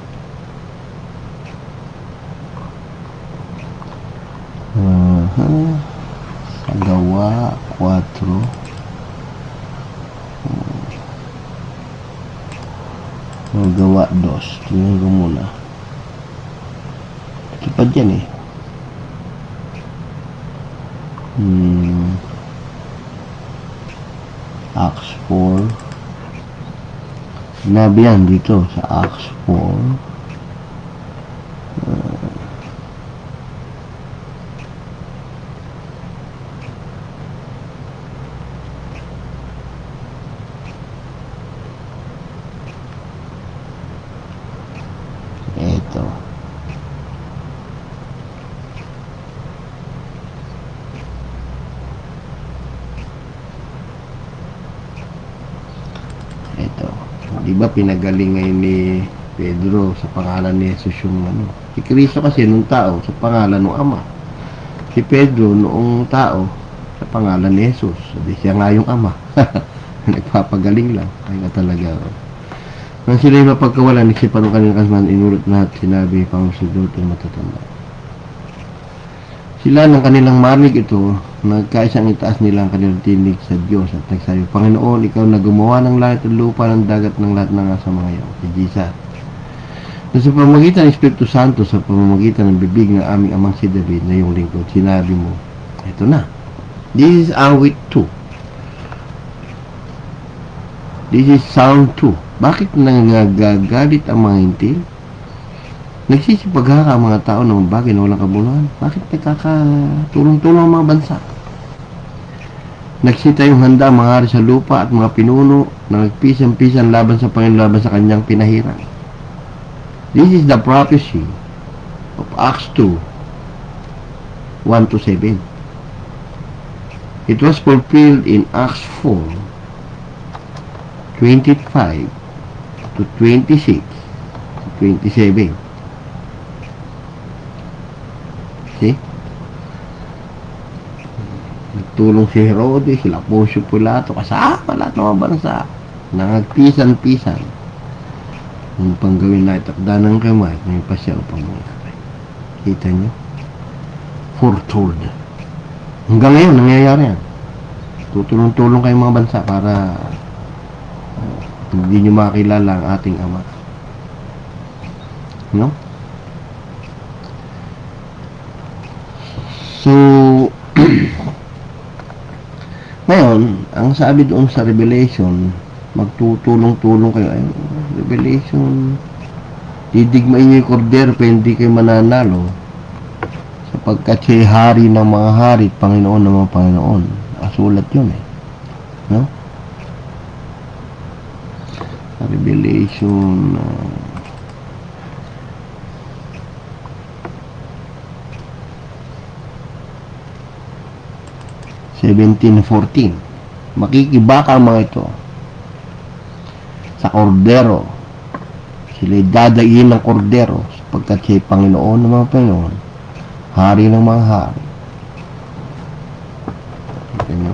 Sa Gawa 4. Gawa 2. Tingnan ko muna. Ito pa dyan eh. Acts 4. Sinabi yan dito sa Acts 4. Ito. Di ba pinagaling ngayon ni Pedro sa pangalan ni Jesus yung ano. Si Kristo kasi nung tao sa pangalan ng Ama. Si Pedro noong tao sa pangalan ni Jesus. Sabi siya nga yung Ama. Nagpapagaling lang. Ay nga talaga. Nang sila yung mapagkawalan, nagsipan ng kanilang kasman, inurot lahat, sinabi, pangusudot at matatanda. Sila ng kanilang marinig ito, nagkaisang itaas nila ang kanilang tinig sa Diyos at nagsabi, Panginoon, ikaw na gumawa ng langit at lupa, ng dagat, ng lahat ng asa mga iyon. Si Jesus. Na sa pamamagitan ng Espiritu Santo, sa pamamagitan ng bibig ng aming amang si David na yung lingkod, sinabi mo, ito na. This is awit 2. This is sound 2. Bakit nagagalit ang mga hintil? Nagsisipaghaka ang mga tao ng bagay na walang kabuluhan. Bakit nagkakatulong-tulong ang mga bansa? Nagsitayong handa ang mga hari sa lupa at mga pinuno na nagpisan-pisan laban sa Panginoon, laban sa kanyang pinahiran. This is the prophecy of Acts 2, 1-7. It was fulfilled in Acts 4, 25 to 26 to 27. See? Nagtulong si Herodes, sila Poncio Pilato, kasama lahat ng mga bansa. Nagpisan-pisan. Yung panggawin na itakda ng kamay, may pasya upang mangyari. Kita nyo? Foretold. Hanggang ngayon, nangyayari yan. Tutulong-tulong kayong mga bansa para hindi nyo makilala ang ating Ama. No? So, ngayon, ang sabi doon sa Revelation, magtutulong-tulong kayo. Ay, Revelation, didigmain nyo yung kordero pero hindi kayo mananalo sapagkat siya hari ng mga hari, Panginoon ng mga Panginoon. Asulat yun eh. No? Revelation 17:14. Makikibaka ang mga ito sa kordero. Sila'y dadayin ng kordero sapagkat siya'y Panginoon ng mga Panginoon, hari ng mga hari. Kita nyo?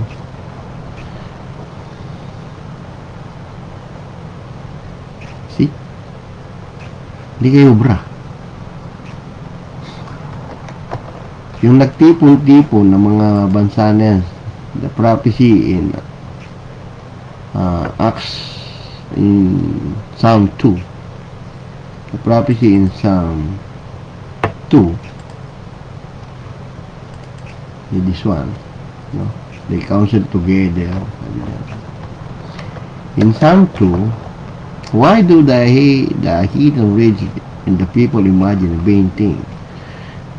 See? Hindi kayo obra. Yung nagtipon-tipon ng mga bansa na yan, the prophecy in Acts in Psalm 2, the prophecy in Psalm 2, this one, no? They counsel together. In Psalm 2, why do the heathen rage and the people imagine a vain thing?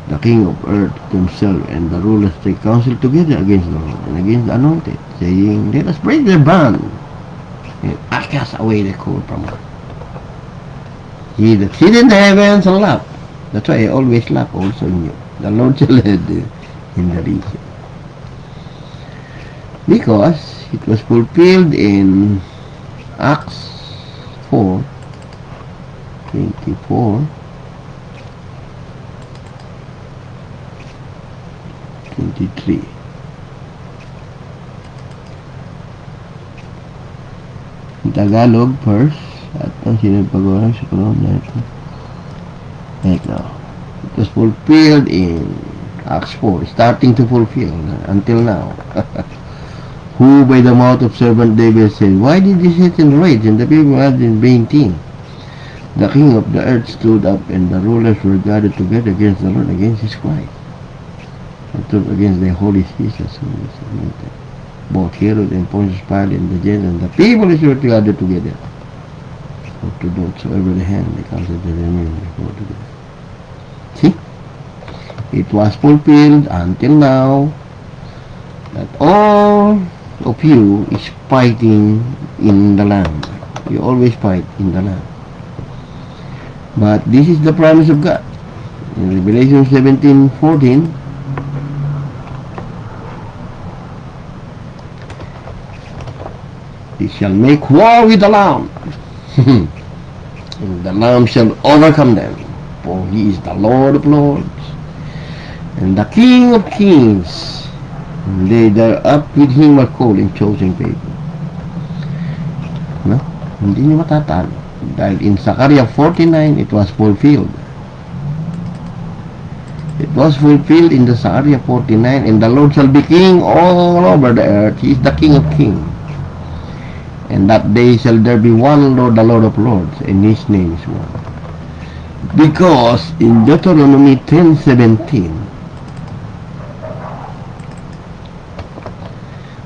The king of earth himself and the rulers take counsel together against the Lord and against the anointed, saying, let us break their band and cast away the cold from us. He that sitteth in the heavens shall laugh. That's why I always laugh also in you. The Lord shall lead in the region. Because it was fulfilled in Acts 4, 24, 23. In Tagalog first, at ang sinipagawa sa karoon na ito. Ito. It was fulfilled in Acts 4, starting to fulfill until now. Who by the mouth of servant David said, why did he sit in rage and the people had in vain thing? The king of the earth stood up and the rulers were gathered together against the Lord, against his Christ. Against the holy Jesus who was anointed. Both Herod and Pontius Pilate and the Gentiles and the people is gathered together. So to do whatsoever the hand they counsel to remain before together. See? It was fulfilled until now that all of you is fighting in the land. You always fight in the land. But this is the promise of God. In Revelation 17:14, they shall make war with the Lamb, and the Lamb shall overcome them, for he is the Lord of lords, and the King of kings. And they that are up with him are called and chosen people. No? Hindi nyo matatalo. Dahil in Zechariah 49, it was fulfilled. It was fulfilled in the Zechariah 49, and the Lord shall be king all over the earth. He is the King of kings. And that day shall there be one Lord, the Lord of lords, and his name is one. Because in Deuteronomy 10:17,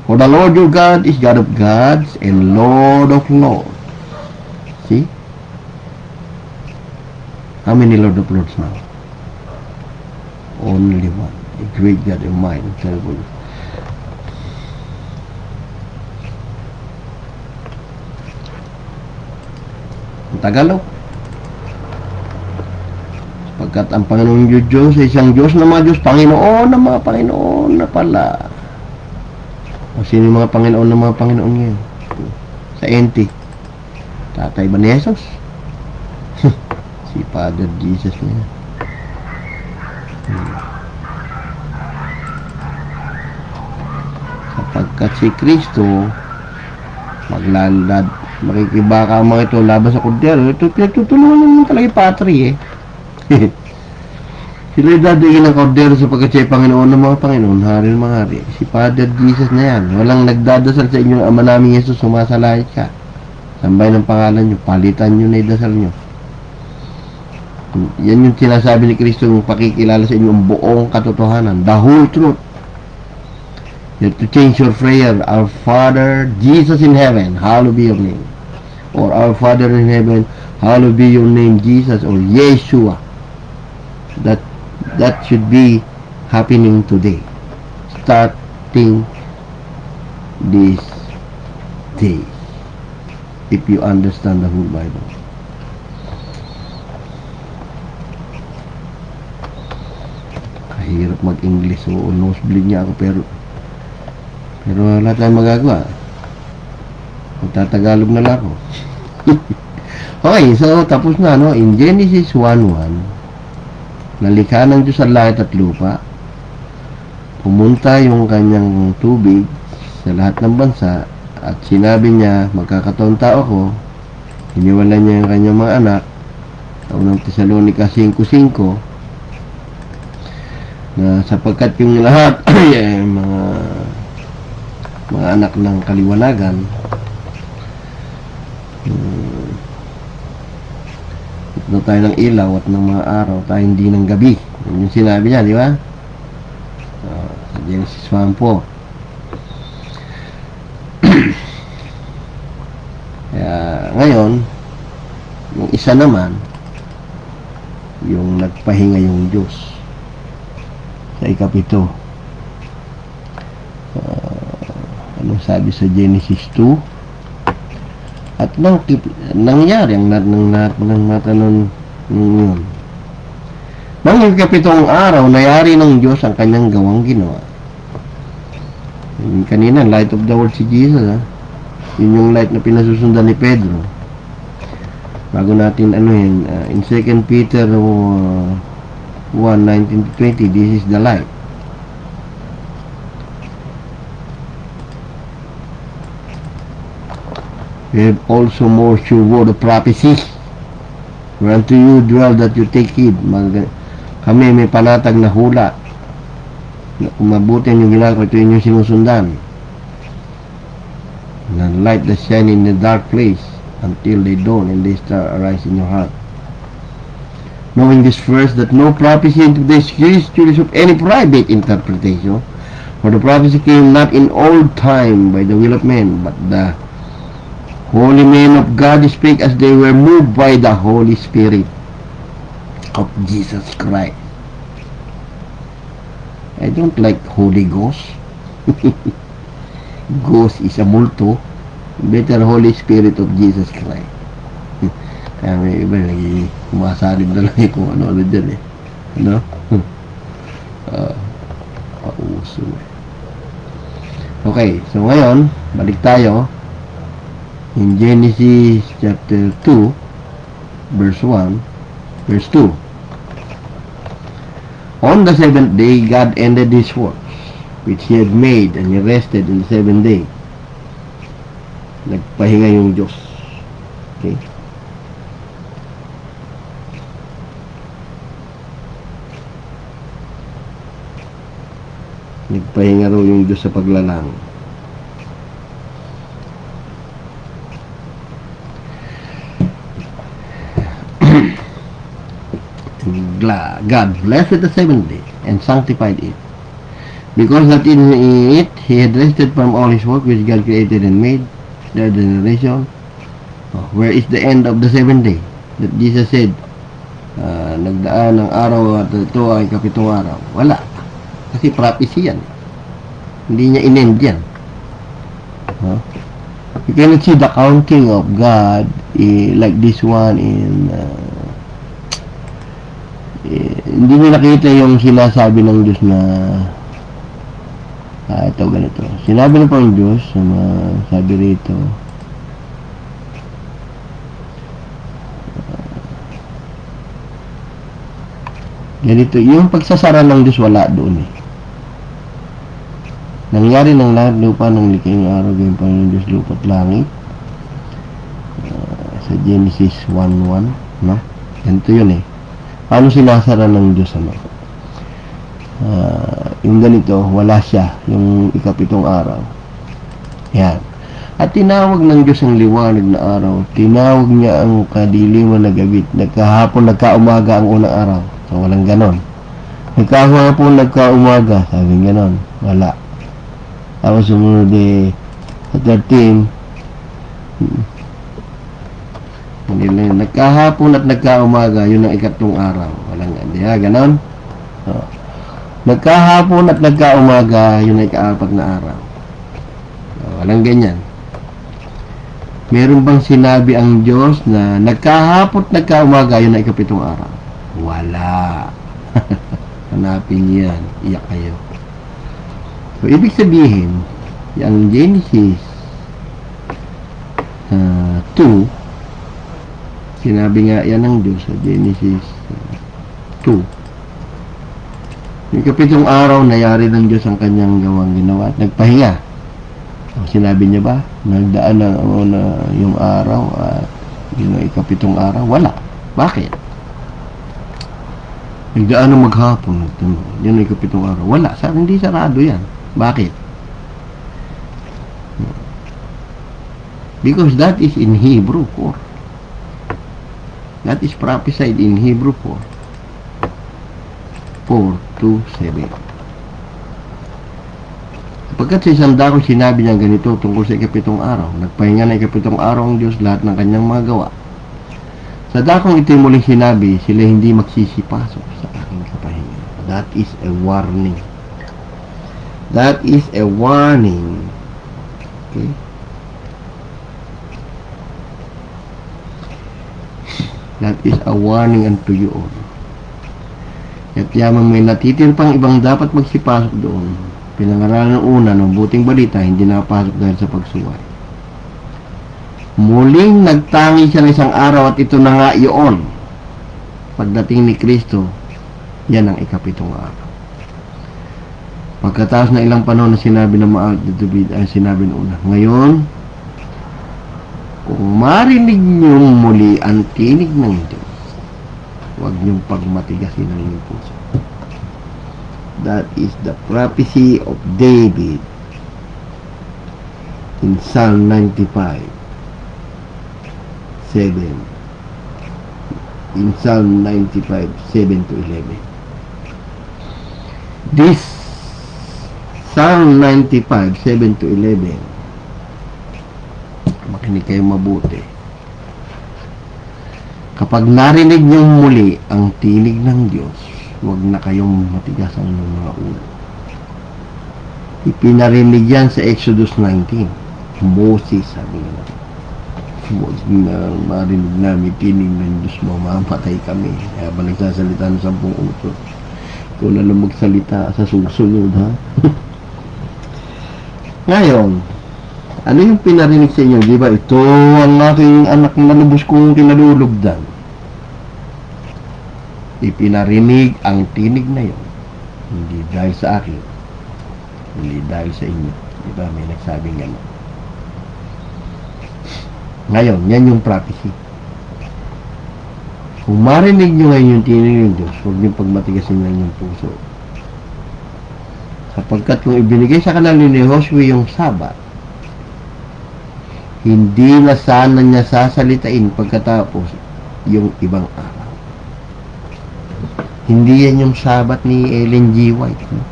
for the Lord your God is God of gods and Lord of lords. How many Lord of Lords now? Only one. A great God of mine. Terrible. Ang Tagalog. Pagkat ang Panginoong Diyos ay isang Diyos na mga Diyos, Panginoon na mga Panginoon na pala. O sino yung mga Panginoon na mga Panginoon ngayon? Sa NT. Tatay ba ni Jesus? Si Father Jesus niya. Sapagkat si Kristo maglalad, makikibaka ang mga ito laban sa kordero. Ito pinagtutulungan naman talaga yung patri eh. Sila dadagin ng kordero sapagkat siya Panginoon ng mga Panginoon, hari ng mga hari. Si Father Jesus na yan. Walang nagdadasal sa inyo, Ama namin Jesus, sumasalahit ka. Sambay ng pangalan nyo, palitan nyo na idasal nyo. Yan yung sinasabi ni Kristo, yung pakikilala sa inyo ang buong katotohanan, the whole truth. You have to change your prayer. Our Father, Jesus in heaven, hallowed be your name. Or our Father in heaven, hallowed be your name, Jesus, or Yeshua. That should be happening today, starting this day, if you understand the whole Bible. Kahirap mag-English, so nosebleed niya ako, pero wala tayong magagawa. Magtatagalog na lang ako. Okay, so tapos na, no? In Genesis 1:1, nalikha ng Diyos ang langit at lupa, pumunta yung kanyang tubig sa lahat ng bansa, at sinabi niya, magkakataon tao ko, hiniwala niya yung kanyang mga anak, sa unang Tesalonica 5:5, na sapagkat yung lahat ay mga anak ng kaliwanagan, na tayo ng ilaw at ng mga araw, tayo hindi ng gabi. Yun yung sinabi niya, di ba? Sa Genesis 1 po. Kaya, ngayon, yung isa naman, yung nagpahinga yung Diyos sa ikapito. Anong sabi sa Genesis 2? At nangyari ang natanong yun. Nang ikapitong araw, nayari ng Diyos ang kanyang gawang ginawa. Yung kanina, light of the world si Jesus, ha? Yun yung light na pinasusundan ni Pedro. Bago natin, in 2 Peter 1:19-20, this is the light. We have also more sure word of prophecy, whereunto you dwell that you take heed. Kami may panatag na hula, na kung mabuti yung ginagawa, ito yung sinusundan. The light that shine in the dark place until they dawn and they star arise in your heart. Knowing this first, that no prophecy in today's scripture is of any private interpretation, for the prophecy came not in old time by the will of men, but the holy men of God speak as they were moved by the Holy Spirit of Jesus Christ. I don't like Holy Ghost. Ghost is a multo. Better Holy Spirit of Jesus Christ. Kaya may iba umasalib na lang kung ano dyan eh. Ano? Pauso eh. Okay, so ngayon, balik tayo. In Genesis chapter 2, verse 1, verse 2. On the seventh day, God ended his works, which he had made, and he rested in the seventh day. Nagpahinga yung Diyos. Okay? Nagpahinga raw yung Diyos sa paglalang. God blessed the seventh day and sanctified it, because that in it he had rested from all his work which God created and made. The generation, where is the end of the seventh day? That Jesus said, nagdaan ng araw at ito ay kapitong araw. Wala. Kasi prophecy yan. Hindi niya in-end yan. You cannot see the counting of God like this one hindi niya nakita yung sinasabi ng Diyos na ito ganito. Sinabi na po ng Diyos, sabi rito, ganito, yung pagsasara ng Diyos wala doon eh. Nangyari ng lahat lupa ng likay ng araw gayong Panginoon Diyos lupa at langit. Sa Genesis 1:1, no? Ganito yun eh. Paano sinasara ng Diyos yung ganito, wala siya, yung ikapitong araw. Yan. At tinawag ng Diyos ang liwanag na araw. Tinawag niya ang kadiliman na gabi. Nagkahapon, nagkaumaga ang unang araw. So, walang ganon. Nagkahapon, nagkaumaga. Sabi ganon. Wala. Tapos sumunod sa 13, nagkahapon at nagkaumaga, yun ang ikatlong araw. Walang ganon. So, nagkahapon at nagkaumaga, yun ang ikaapat na araw. So, walang ganyan. Meron bang sinabi ang Diyos na nagkahapon at nagkaumaga, yun ang ikapitong araw? Wala. Hanapin niyo yan. Iyak kayo. So, ibig sabihin, yung Genesis 2, sinabi nga yan ng Diyos sa Genesis 2. Yung kapitong araw, nayari ng Diyos ang kanyang ginawa at nagpahinga. Sinabi niya ba? Nagdaan na yung araw at yung ikapitong araw? Wala. Bakit? Nagdaan na maghapon. Yun ang ikapitong araw. Wala. Hindi sarado yan. Bakit? Because that is in Hebrew 4. That is prophesied in Hebrew 4:2-7. Sapagkat sa isang dako sinabi niya ganito tungkol sa ikapitong araw. Nagpahinga na ikapitong araw ang Diyos lahat ng kanyang mga gawa. Sa dakong ito'y muling sinabi, sila hindi magsisipasok sa aking kapahinga. That is a warning. That is a warning. Okay? That is a warning unto you all. At yamang may natitir pang ibang dapat magsipasok doon. Pinangaralan ng una ng buting balita, hindi nakapasok dahil sa pagsuway. Muling nagtangi siya ng isang araw at ito na nga iyon. Pagdating ni Kristo, yan ang ikapitong araw. Pagkatapos na ilang panahon na sinabi ng sinabi ng una. Ngayon, kung marinig niyo muli ang tinig ng Diyos, huwag niyong pagmatigasin ang inyong puso. That is the prophecy of David in Psalm 95:7. In Psalm 95:7-11. This Psalm 95:7-11. Makinig kayo mabuti. Kapag narinig niyo muli ang tinig ng Diyos, huwag na kayong matigasan ng mga ulo. Ipinarinig yan sa Exodus 19. Moses, sabi nga natin. Na marinig namin tinig ng Diyos, mamamatay kami. Habang nagsasalita ng 10 utos. Ikaw na lang magsalita sa susunod, ha? Ngayon, ano yung pinarinig sa inyo? Di ba? Ito ang aking anak na lubos kong kinalulugdan. Ipinarinig ang tinig na yun. Hindi dahil sa akin. Hindi dahil sa inyo. Di ba? May nagsabing gano'n. Ngayon, yan yung prophecy. Kung marinig nyo ngayon yung tinig ng Diyos, huwag nyo pagmatigasin ng inyong puso. Sapagkat kung ibinigay sa kanila ni Joshua yung Sabat, hindi na sana niya sasalitain pagkatapos yung ibang araw. Hindi yan yung Sabat ni Ellen G. White. No?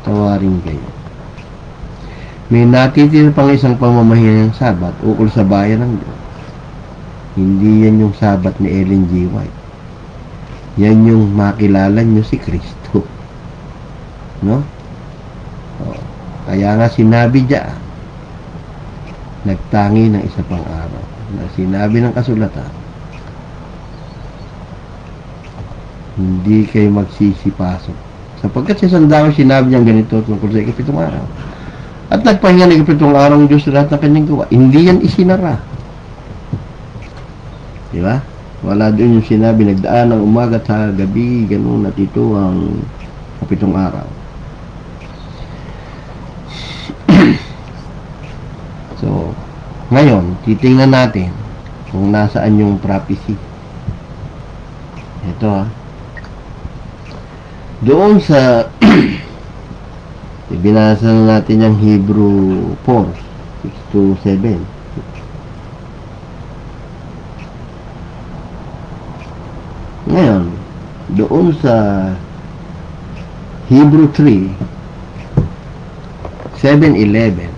Tawarin kayo. May natitir pang isang pamamahiyan ng Sabat ukol sa bayan ng Diyos. Hindi yan yung sabat ni Ellen G. White. Yan yung makilala nyo si Kristo. No? O, kaya nga sinabi diyan, nagtangi ng isa pang araw. Na sinabi ng kasulatan, hindi kayo magsisipasok. Sapagkat sa sandang sinabi niyang ganito tungkol sa ikapitong araw. At nagpahinga ng ikapitong araw ng Diyos sa lahat ng kanyang gawa. Hindi yan isinara. Di ba? Wala doon yung sinabi, nagdaan ng umaga at sa gabi, ganun, at ito ang ikapitong araw. So, ngayon, titingnan natin kung nasaan yung prophecy. Ito doon sa ibinasa na natin yung Hebrew 4, 6-7. Ngayon, doon sa Hebrew 3, 7-11.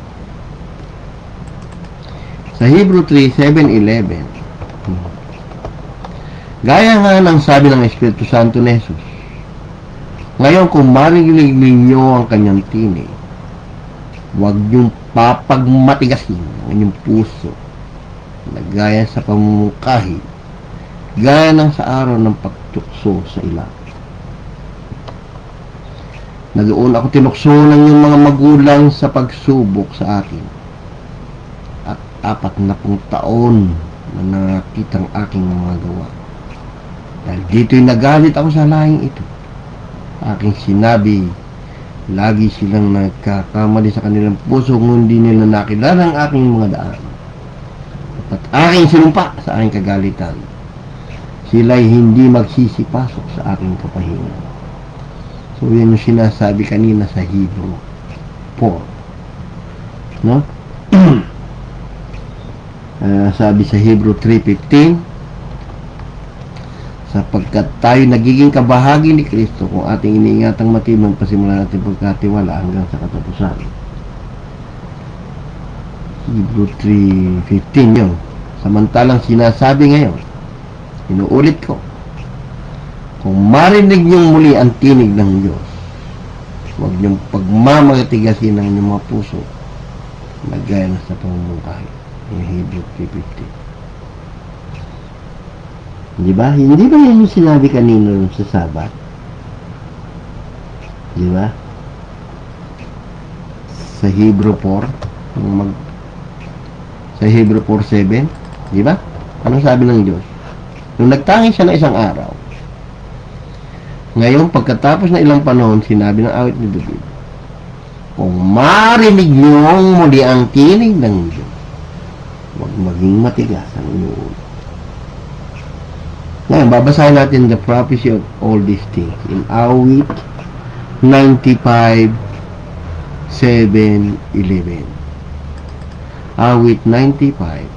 Sa Hebrew 3, 7-11, gaya nga ng sabi ng Espiritu Santo ni Jesus, ngayon kung marinig ninyo ang kanyang tinig, huwag niyong papagmatigasin ang inyong puso na gaya sa pamumukahi, gaya ng sa araw ng pagtukso sa ilang. Na doon ako tinukso ng yung mga magulang sa pagsubok sa akin. At 40 taon na nakitang aking mga gawa. Dahil dito'y nagalit ako sa lahing ito. Aking sinabi, lagi silang nagkakamali sa kanilang puso kung hindi nila nakilala ang aking mga daan. At aking sinumpa sa aking kagalitan. Sila'y hindi magsisipasok sa aking kapahingan. So, yan yung sinasabi kanina sa Hebrew 4. No? Sabi sa Hebrew 3:15, sapagkat tayo nagiging kabahagi ni Kristo kung ating iniingatang matibang pasimula natin pagkatiwala hanggang sa katapusan. Hebrew 3:15 yun. Samantalang sinasabi ngayon, inuulit ko, kung marinig niyong muli ang tinig ng Diyos, huwag niyong pagmamatigasin ng inyong mga puso na gaya na sa pamumukahi. Yung Hebrew 3:15. Di ba? Hindi ba yan yung sinabi kanina sa Sabat? Di ba? Sa Hebrew 4, sa Hebrew 4:7, di ba? Anong sabi ng Diyos? Nung nagtangi siya na isang araw, ngayon, pagkatapos na ilang panahon, sinabi ng awit ni David, kung marinig niyong muli ang tinig ng Diyos, huwag maging matigas ang inyong ulo. Ngayon, babasahin natin the prophecy of all these things in awit 95, 7-11. Awit 95,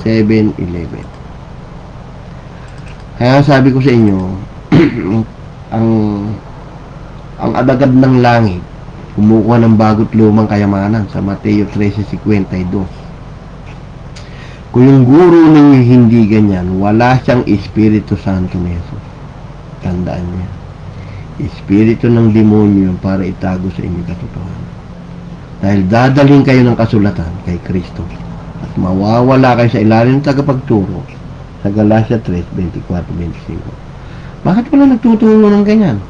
7-11. Kaya sabi ko sa inyo, ang alagad ng langit kumukuha ng bago't lumang kayamanan sa Mateo 13:52. Kung yung guro ninyo hindi ganyan, wala siyang Espiritu Santo ni Jesus. Tandaan niya. Espiritu ng demonyo yung para itago sa inyo katotohanan. Dahil dadalhin kayo ng kasulatan kay Kristo at mawawala kayo sa ilalim ng tagapagturo sa Galatia 3:24-25. Bakit wala nagtuturo ng ganyan?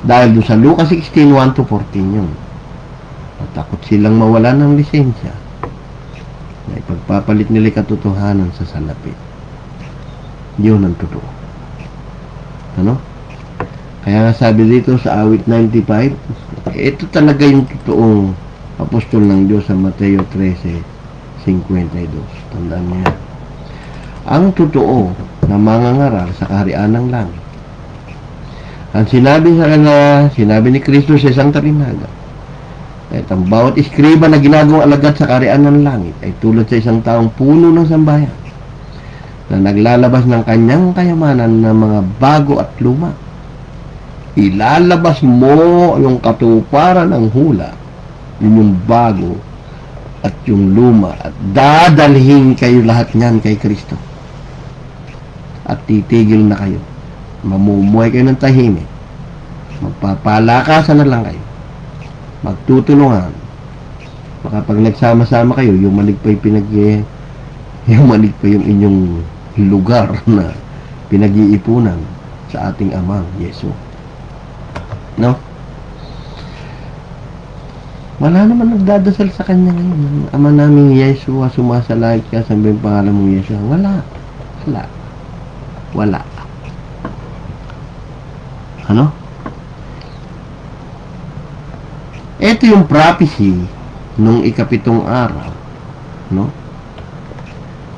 Dahil doon sa Lucas 16:1-14 yun. Matakot silang mawalan ng lisensya na ipagpapalit nila katotohanan sa salapi. Yun ang totoo. Ano? Kaya sabi dito sa awit 95, ito talaga yung totoong apostol ng Diyos sa Mateo 13:52. Tandaan mo yan. Ang totoo na mangangaral sa kaharian ng langit. Ang sinabi sa kanya, sinabi ni Kristo sa isang talinaga, at ang bawat iskriba na ginagawang alagad sa kaharian ng langit ay tulad sa isang taong puno ng sambayan na naglalabas ng kanyang kayamanan ng mga bago at luma. Ilalabas mo yung katuparan ng hula, yun yung bago at yung luma, at dadalhin kayo lahat niyan kay Kristo. At titigil na kayo. Mamumuhay kayo ng tahimik. Magpapalakasan na lang kayo. Magtutulungan. Baka pag nagsama-sama kayo, yumanig pa yung inyong lugar na pinag-iipunan sa ating Amang Yesu. No? Wala naman nagdadasal sa kanya ngayon. Ama namin Yesu, sumasalangit ka, sabihin pangalan mong Yesu. Wala. Ano? Ito yung prophecy nung ikapitong araw. No?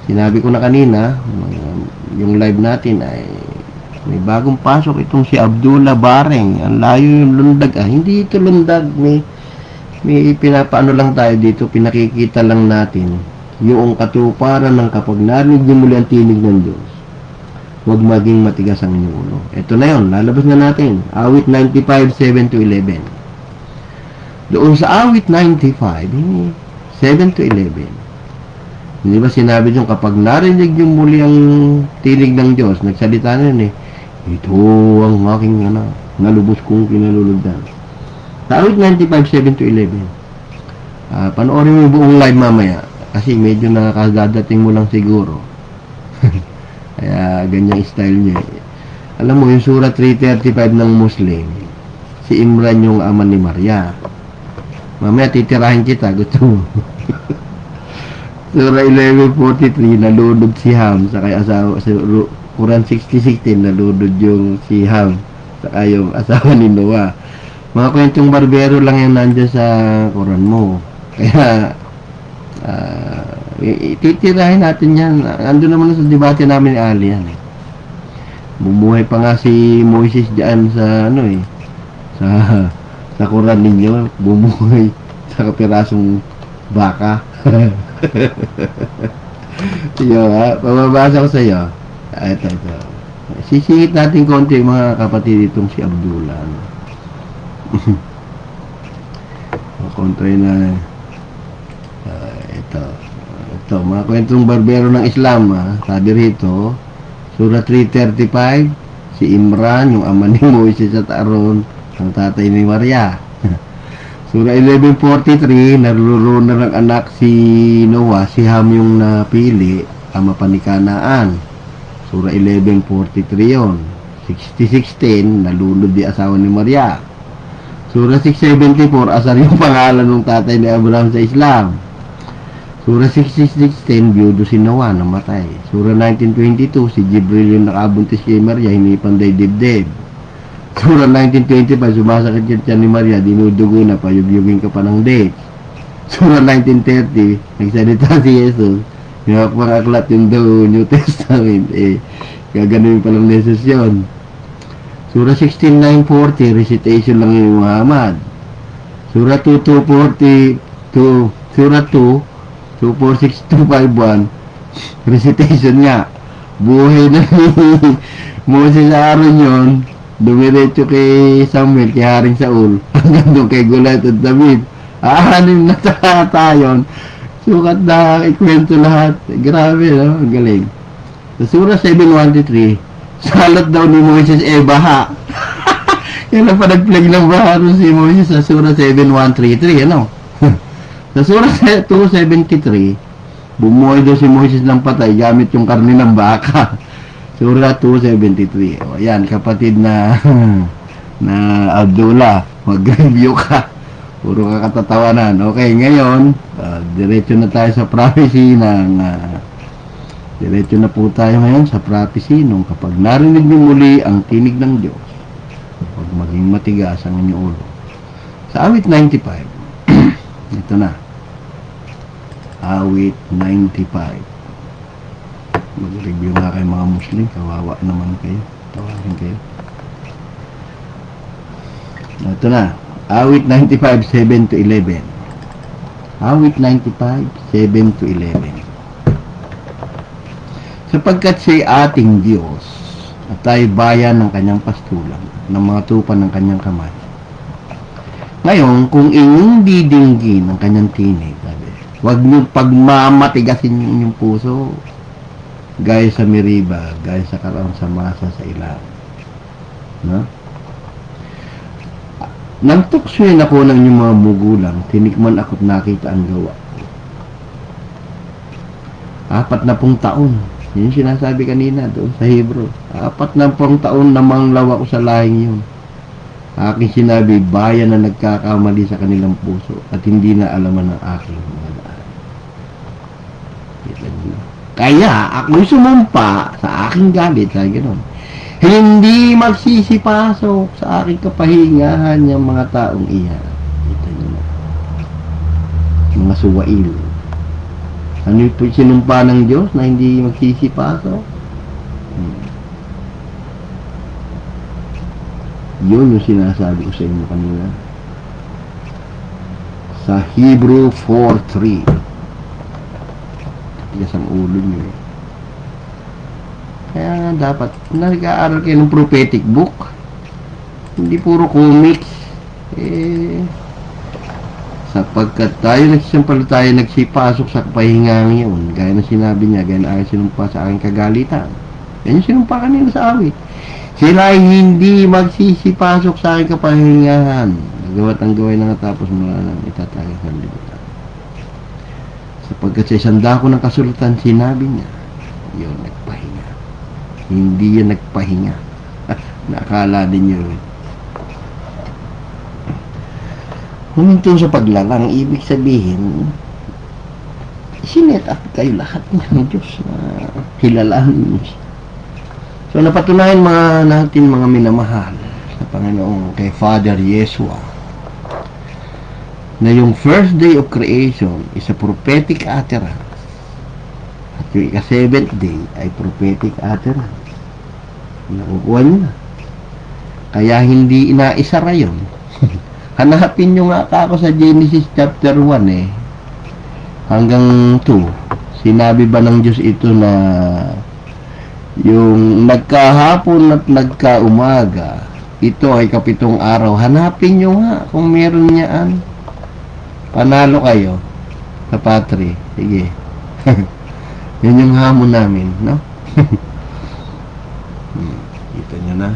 Sinabi ko na kanina, yung live natin ay may bagong pasok itong si Abdullah Bareng. Ang layo yung lundag. Hindi ito lundag. May pinapaano lang tayo dito, pinakikita lang natin yung katuparan ng kapag narinig niyo muli ang tinig ng Diyos, huwag maging matigas ang inyong ulo. Ito na yun, lalabas na natin. Awit 95, 7-11. Doon sa awit 95, 7-11, hindi ba sinabi nyo, kapag narinig niyo muli ang tinig ng Diyos, nagsalita na yun ito ang aking nalubos kong kinalulugdan. Sa awit 95, 7-11, panoorin mo yung buong live mamaya kasi medyo nakakadadating mo lang siguro. Kaya ganyang style niya. Alam mo, yung Surah 335 ng Muslim, si Imran yung ama ni Maria. Mamaya titirahin kita, gusto mo. Surah 11:43, nalunod si Ham sa kay asawa. Sa Quran 60:16, nalunod yung si Ham sa yung asawa ni Noah. Mga kwentong barbero lang yung nandyan sa Quran mo. Kaya, titirahin natin yan. Ando naman sa debate namin ni Ali yan. Bumuhay pa nga si Moises dyan sa, sa Quran ninyo. Bumuhay sa kapirasong baka. Iyo, pababasa ko sa iyo. Ito. Sisingit natin konti mga kapatid itong si Abdullah. Kontray na ito mga kwentong barbero ng Islam sabi rito Surah 335 si Imran yung ama ni Moises at Aaron ang tatay ni Maria. Surah 11:43 naruruna ng anak si Noah, si Ham yung napili ama pa ni Kanaan. Surah 11:43 yon. 60:16 nalunod di asawa ni Maria. Surah 6:74, asar yung pangalan ng tatay ni Abraham sa Islam. Surah 6:16, biyudo si Noah, namatay. Surah 19:22, si Jibril yung nakabuntis kay Maria, hinipanday dibdib. Surah 19:25, sumasakit yung tiyan ni Maria, dinudugo na, payubyugin ka pa ng date. Surah 19:30, nagsalita si Jesus, yung pang-aklat yung New Testament, gaganuin pa lang neses yun. Surah 16:9-40, recitation lang yung Muhammad. Surah 2:2-40, Surah 2:2-4-6-2-5-1, recitation niya. Buhay na ni Moses Aaron yun, dumiretso kay Samuel, kay Haring Saul, hanggang doon kay Goliath at David. Aanin na tayo. Sukat na ikwento lahat. Grabe, no? Ang galing. Sa Surah 7:1-3, salot daw ni Moises baha. Yan ang panagplag ng baha si Moises sa Surah 7:1-3-3, ano? Sa Surah 2:73, bumuhay daw si Moises ng patay gamit yung karne ng baka. Surah 2:73. O yan, kapatid na Abdullah, mag-review ka. Puro ka katatawanan. Okay, ngayon, diretso na tayo sa prophecy ng diretso na po tayo ngayon sa prophecy nung kapag narinig niyo muli ang tinig ng Diyos, huwag maging matigas ang inyong ulo. Sa awit 95, ito na. Awit 95. Mag-review nga kayo mga Muslim, kawawa naman kayo. Tawagin kayo. Ito na. Awit 95, 7-11. Awit 95, 7-11. Sapagkat siya'y ating Diyos at tayo bayan ng kanyang pastulan, ng mga tupa ng kanyang kamay. Ngayon, kung inyong didinggin ang kanyang tinig, sabi, Huwag niyo pagmamatigasin yung inyong puso. Gaya sa Meriba, gaya sa Karaon sa Masa sa Ilang. No? Nang tuksoyin ako ng inyong mga mugulang, tinikman ako't nakita ang gawa. 40 taon. Yun yung sinasabi kanina doon sa Hebrew. 40 taon na manglaw ako sa lahing yun. Aking sinabi, bayan na nagkakamali sa kanilang puso at hindi na alaman ng aking mga daan. Kaya ako'y sumumpa sa aking galit, sabi gano'n. Hindi magsisipasok sa aking kapahingahan yung mga taong iyan. Ito yun. Mga suwail. Ano yung sinumpa ng Diyos na hindi magsisipasok? Yun yung sinasabi ko sa inyo kanina. Sa Hebrew 4:3. Tigas ang ulo nyo eh. Kaya nga dapat nag-aaral kayo ng prophetic book. Hindi puro comics. Sapagkat tayo nagsipasok sa kapahingang yun. Gaya na sinabi niya, gaya na ayaw sinumpa sa aking kagalitan. Yan yung sinumpa kanina sa awit. Sila ay hindi magsisipasok sa aking kapahingahan. Nagawa't ang gawin na natapos mula nang itatagay sa libutan. Sapagkat sa isang dako ng kasulatan, sinabi niya, yun, nagpahinga. Hindi yan nagpahinga. Nakala din yun. Huminto sa paglalang, ibig sabihin, sinet up kayo lahat ng Diyos na kilalahan niyo. So, napatunayan natin mga minamahal sa Panginoon kay Father Yeshua na yung first day of creation is a prophetic utterance at yung ika-7th day ay prophetic utterance. Nakukuha nyo na. Kaya hindi inaisara yun. Hanapin nyo nga ako sa Genesis chapter 1 hanggang 2. Sinabi ba ng Diyos ito na yung nagkahapon at nagkaumaga, ito ay 7 araw. Hanapin nyo nga kung meron niyaan. Panalo kayo sa patri. Sige. Yun yung hamon namin, no? Ito nyo na.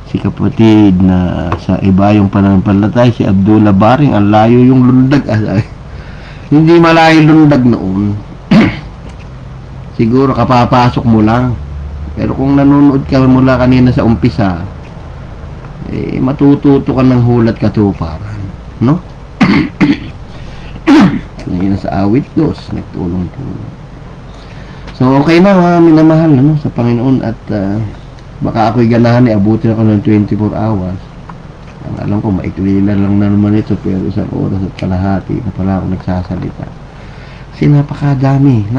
Si kapatid na sa iba yung pananampalatay, si Abdullah Baring, ang layo yung lundag. Hindi malayo lundag noon. Siguro kapapasok mo lang. Pero kung nanonood ka mula kanina sa umpisa, matututo ka ng hulat katuparan. No? Kanina sa awit dos, nagtulong-tulong. So, okay na mga minamahal sa Panginoon at baka ako'y ganahan abutin ako ng 24 hours. Ang alam ko, maikli lang naman ito, pero 1 oras at kalahati na pala ako nagsasalita. Kasi napakadami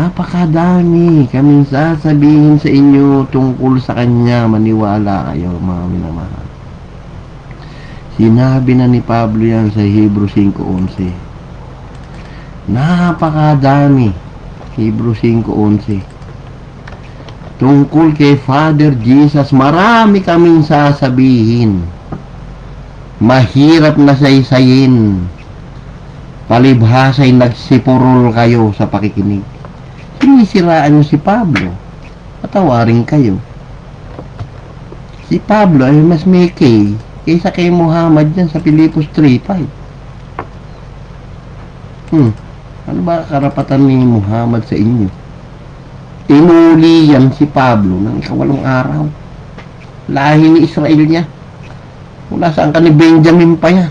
kaming sasabihin sa inyo tungkol sa Kanya. Maniwala kayo mga minamahal. Sinabi na ni Pablo yan sa Hebrew 5:11. Napakadami. Hebrew 5:11. Tungkol kay Father Jesus, marami kaming sasabihin. Mahirap na saysayin. Palibhasa'y nagsipurol kayo sa pakikinig. Sinisiraan nyo si Pablo. Patawarin kayo. Si Pablo ay mas may kaysa kay Muhammad yan sa Pilipos 3:5. Ano ba karapatan ni Muhammad sa inyo? Tinuli yan si Pablo ng 8 araw. Lahi ni Israel niya. Mula saan ka ni Benjamin pa yan?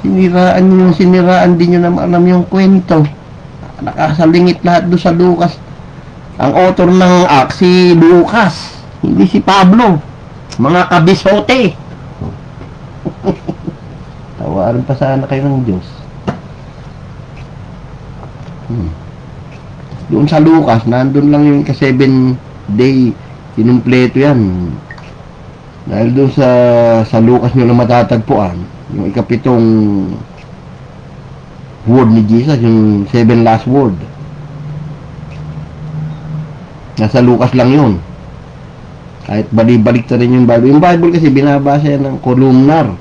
Siniraan din nyo na alam yung kwento. Nakasalingit lahat doon sa Lucas. Ang author ng Acts, si Lucas. Hindi si Pablo. Mga kabisote. Tawarin pa sana kayo ng Diyos. Doon sa Lucas, nandun lang yung ka-7 day. Kinumpleto yan. Dahil doon sa Lucas nyo na matatagpuan, yung 7 word ni Jesus, yung 7 last word. Nasa Lucas lang yun. Kahit balik na rin yung Bible. Yung Bible kasi binabasa yan ng columnar.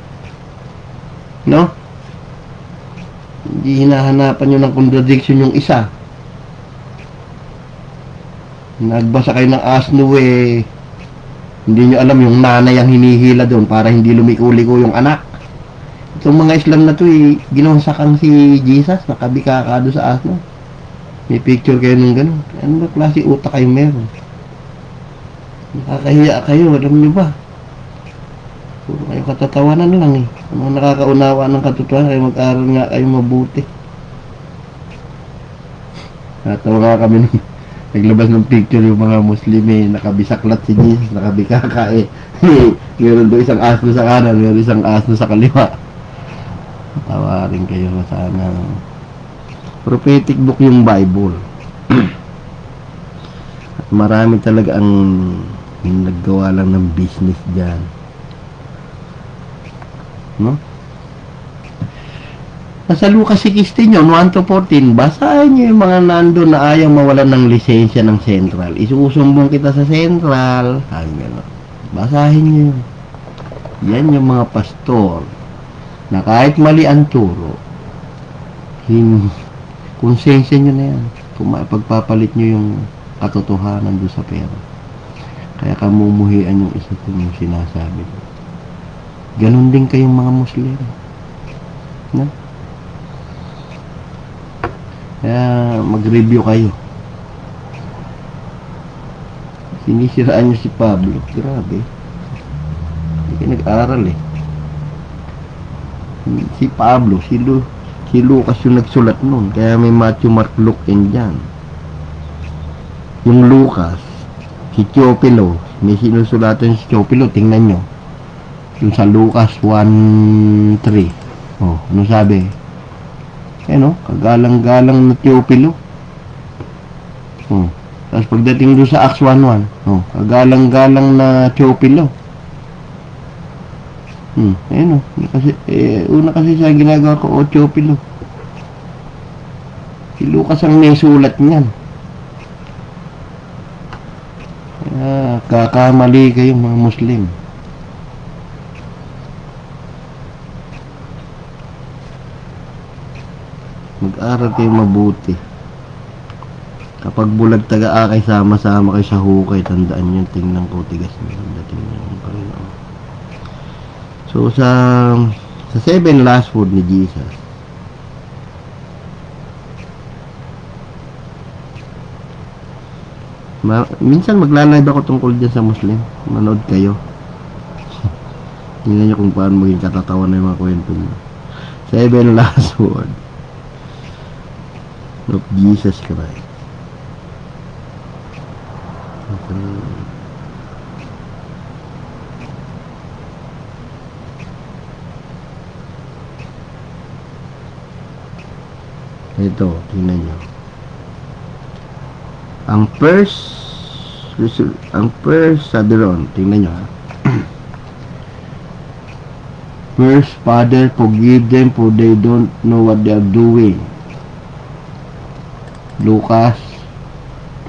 No? Hindi hinahanapan nyo ng contradiction yung isa. Nagbasa kayo ng asno eh. Hindi nyo alam yung nanay ang hinihila doon para hindi lumiko-liko yung anak. Itong mga Islam na to eh, ginawasakang si Jesus, nakabikakado sa asno. May picture kayo ng ganun. Ano ba klase utak kayo meron? Nakakahiya kayo, alam nyo ba? Puro kayo katatawanan lang eh. Ang nakakaunawa ng katotohanan, kayo mag-aral nga kayo mabuti. Natawa nga kami nung naglabas ng picture yung mga Muslim eh, nakabisaklat si Jesus, nakabikaka eh. Meron doon isang asno sa kanan, meron isang asno sa kaliwa. Tawarin kayo sana. Prophetic book yung Bible. At marami talaga ang naggawa lang ng business dyan. No? Nasa Lucas 16 yun, 1-14, basahin nyo yung mga nandun na ayaw mawalan ng lisensya ng Central. Isusumbong kita sa Central. Basahin nyo yun. Yan yung mga pastor na kahit mali ang turo, konsensya nyo na yan. Pagpapalit nyo yung katotohanan doon sa pera. Kaya kamumuhian yung isa kong yung sinasabi. Ganon din kayong mga Muslim. No? Kaya mag-review kayo. Sinisiraan nyo si Pablo. Grabe. Hindi kayo nag-aral eh. Si Pablo, si Lucas yung nagsulat nun. Kaya may Matthew, Mark, Luke, and John. Yung Lucas, si Teopilo, may sinusulatan si Teopilo, tingnan nyo. Yung sa Lucas 1:3. Oh, ano sabi? Kagalang-galang na Teopilo. Oh. Tapos pagdating doon sa Acts 1:1, oh, kagalang-galang na Teopilo. Una kasi siya ginagawa ko, Teopilo. Si Lucas ang may sulat niyan. Kaya kakamali kayong mga Muslim. Mag-aral kayo mabuti. Kapag bulag taga-akay, sama-sama kayo sa hukay, tandaan nyo, tingnan ko, tigas nyo, tingnan nyo, Panginoon. So, sa 7 last word ni Jesus, minsan magla-live ako tungkol dyan sa Muslim. Manood kayo. Tingnan nyo kung paano maging katatawa na yung mga kwento nyo. 7 last word of Jesus Christ. Ito, tingnan nyo. Ang first sabi ron, tingnan nyo ha. First, Father, forgive them for they don't know what they are doing. Lucas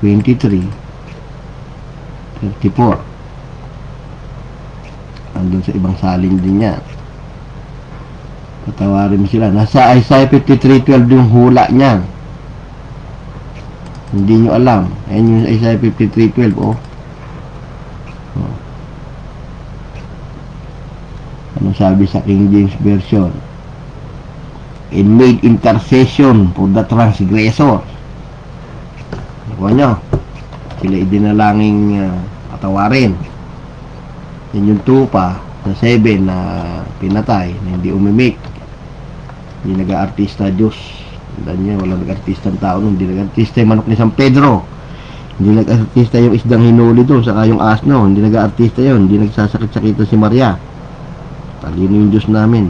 23:34. Andun sa ibang salin din yan. Patawarin mo sila. Nasa Isaiah 53:12 yung hula niya. Hindi nyo alam. Ayan yung Isaiah 53:12. Ano sabi sa King James Version? And made intercession for the transgressor. Nakuha nyo? Sila idinalangin patawarin. Yan yung tupa na 7 na pinatay na hindi umimik. Hindi nag-aartista Diyos. Tandaan nyo, wala nag-artista ng tao nun. Hindi nag-artista yung manok ni San Pedro. Hindi nag-artista yung isdang hinuli doon, saka yung asno. Hindi nag-artista yun. Hindi nagsasakit-sakita si Maria. Talino yung Diyos namin.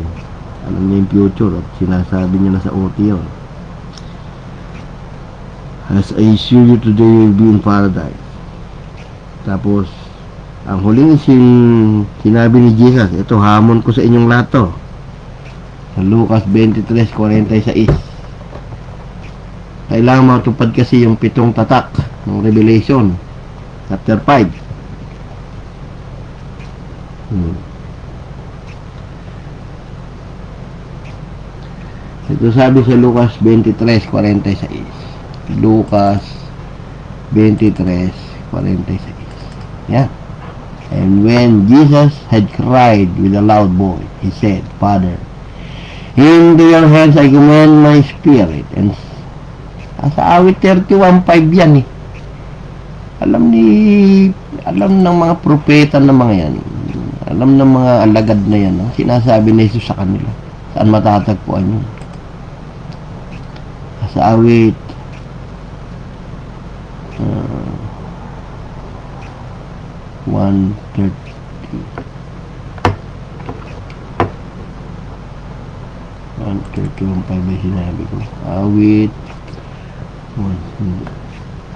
Alam niya yung future at sinasabi niya na sa OT yun. As I assure you today, you will be in paradise. Tapos, ang huling sinabi ni Jesus, ito, hamon ko sa inyong lahat to. Sa Lucas 23:46. Kailangan matupad kasi yung 7 tatak ng Revelation chapter 5. Ito sabi sa Lucas 23:46. Lucas 23:46. Yan. And when Jesus had cried with a loud voice, he said, Father, into your hands I commend my spirit. And sa awit 31:5 yan eh. Alam ng mga propeta ng mga yan. Alam ng mga alagad na yan. Sinasabi na Jesus sa kanila. Saan matatagpuan yun? Sa awit 1:30. 1:31:5 ay sinabi ko. Awit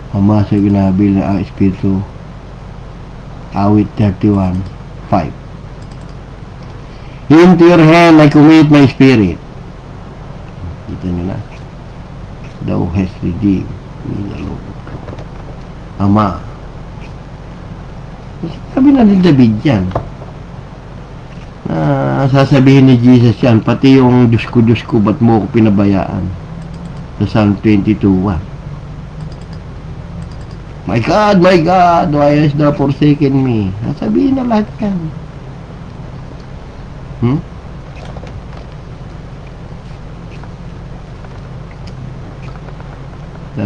Ama sa ginabil na ang Espiritu. Awit 31:5. Into your hand I commit my spirit. Kita nyo na. Thou hast redeemed me, the Lord. Ama. Sabi na ni David yan. Sasabihin ni Jesus yan, pati yung Diyos ko, ba't mo ako pinabayaan? Sa Psalm 22:1. My God, why hast thou forsaken me? Sasabihin na lahat yan.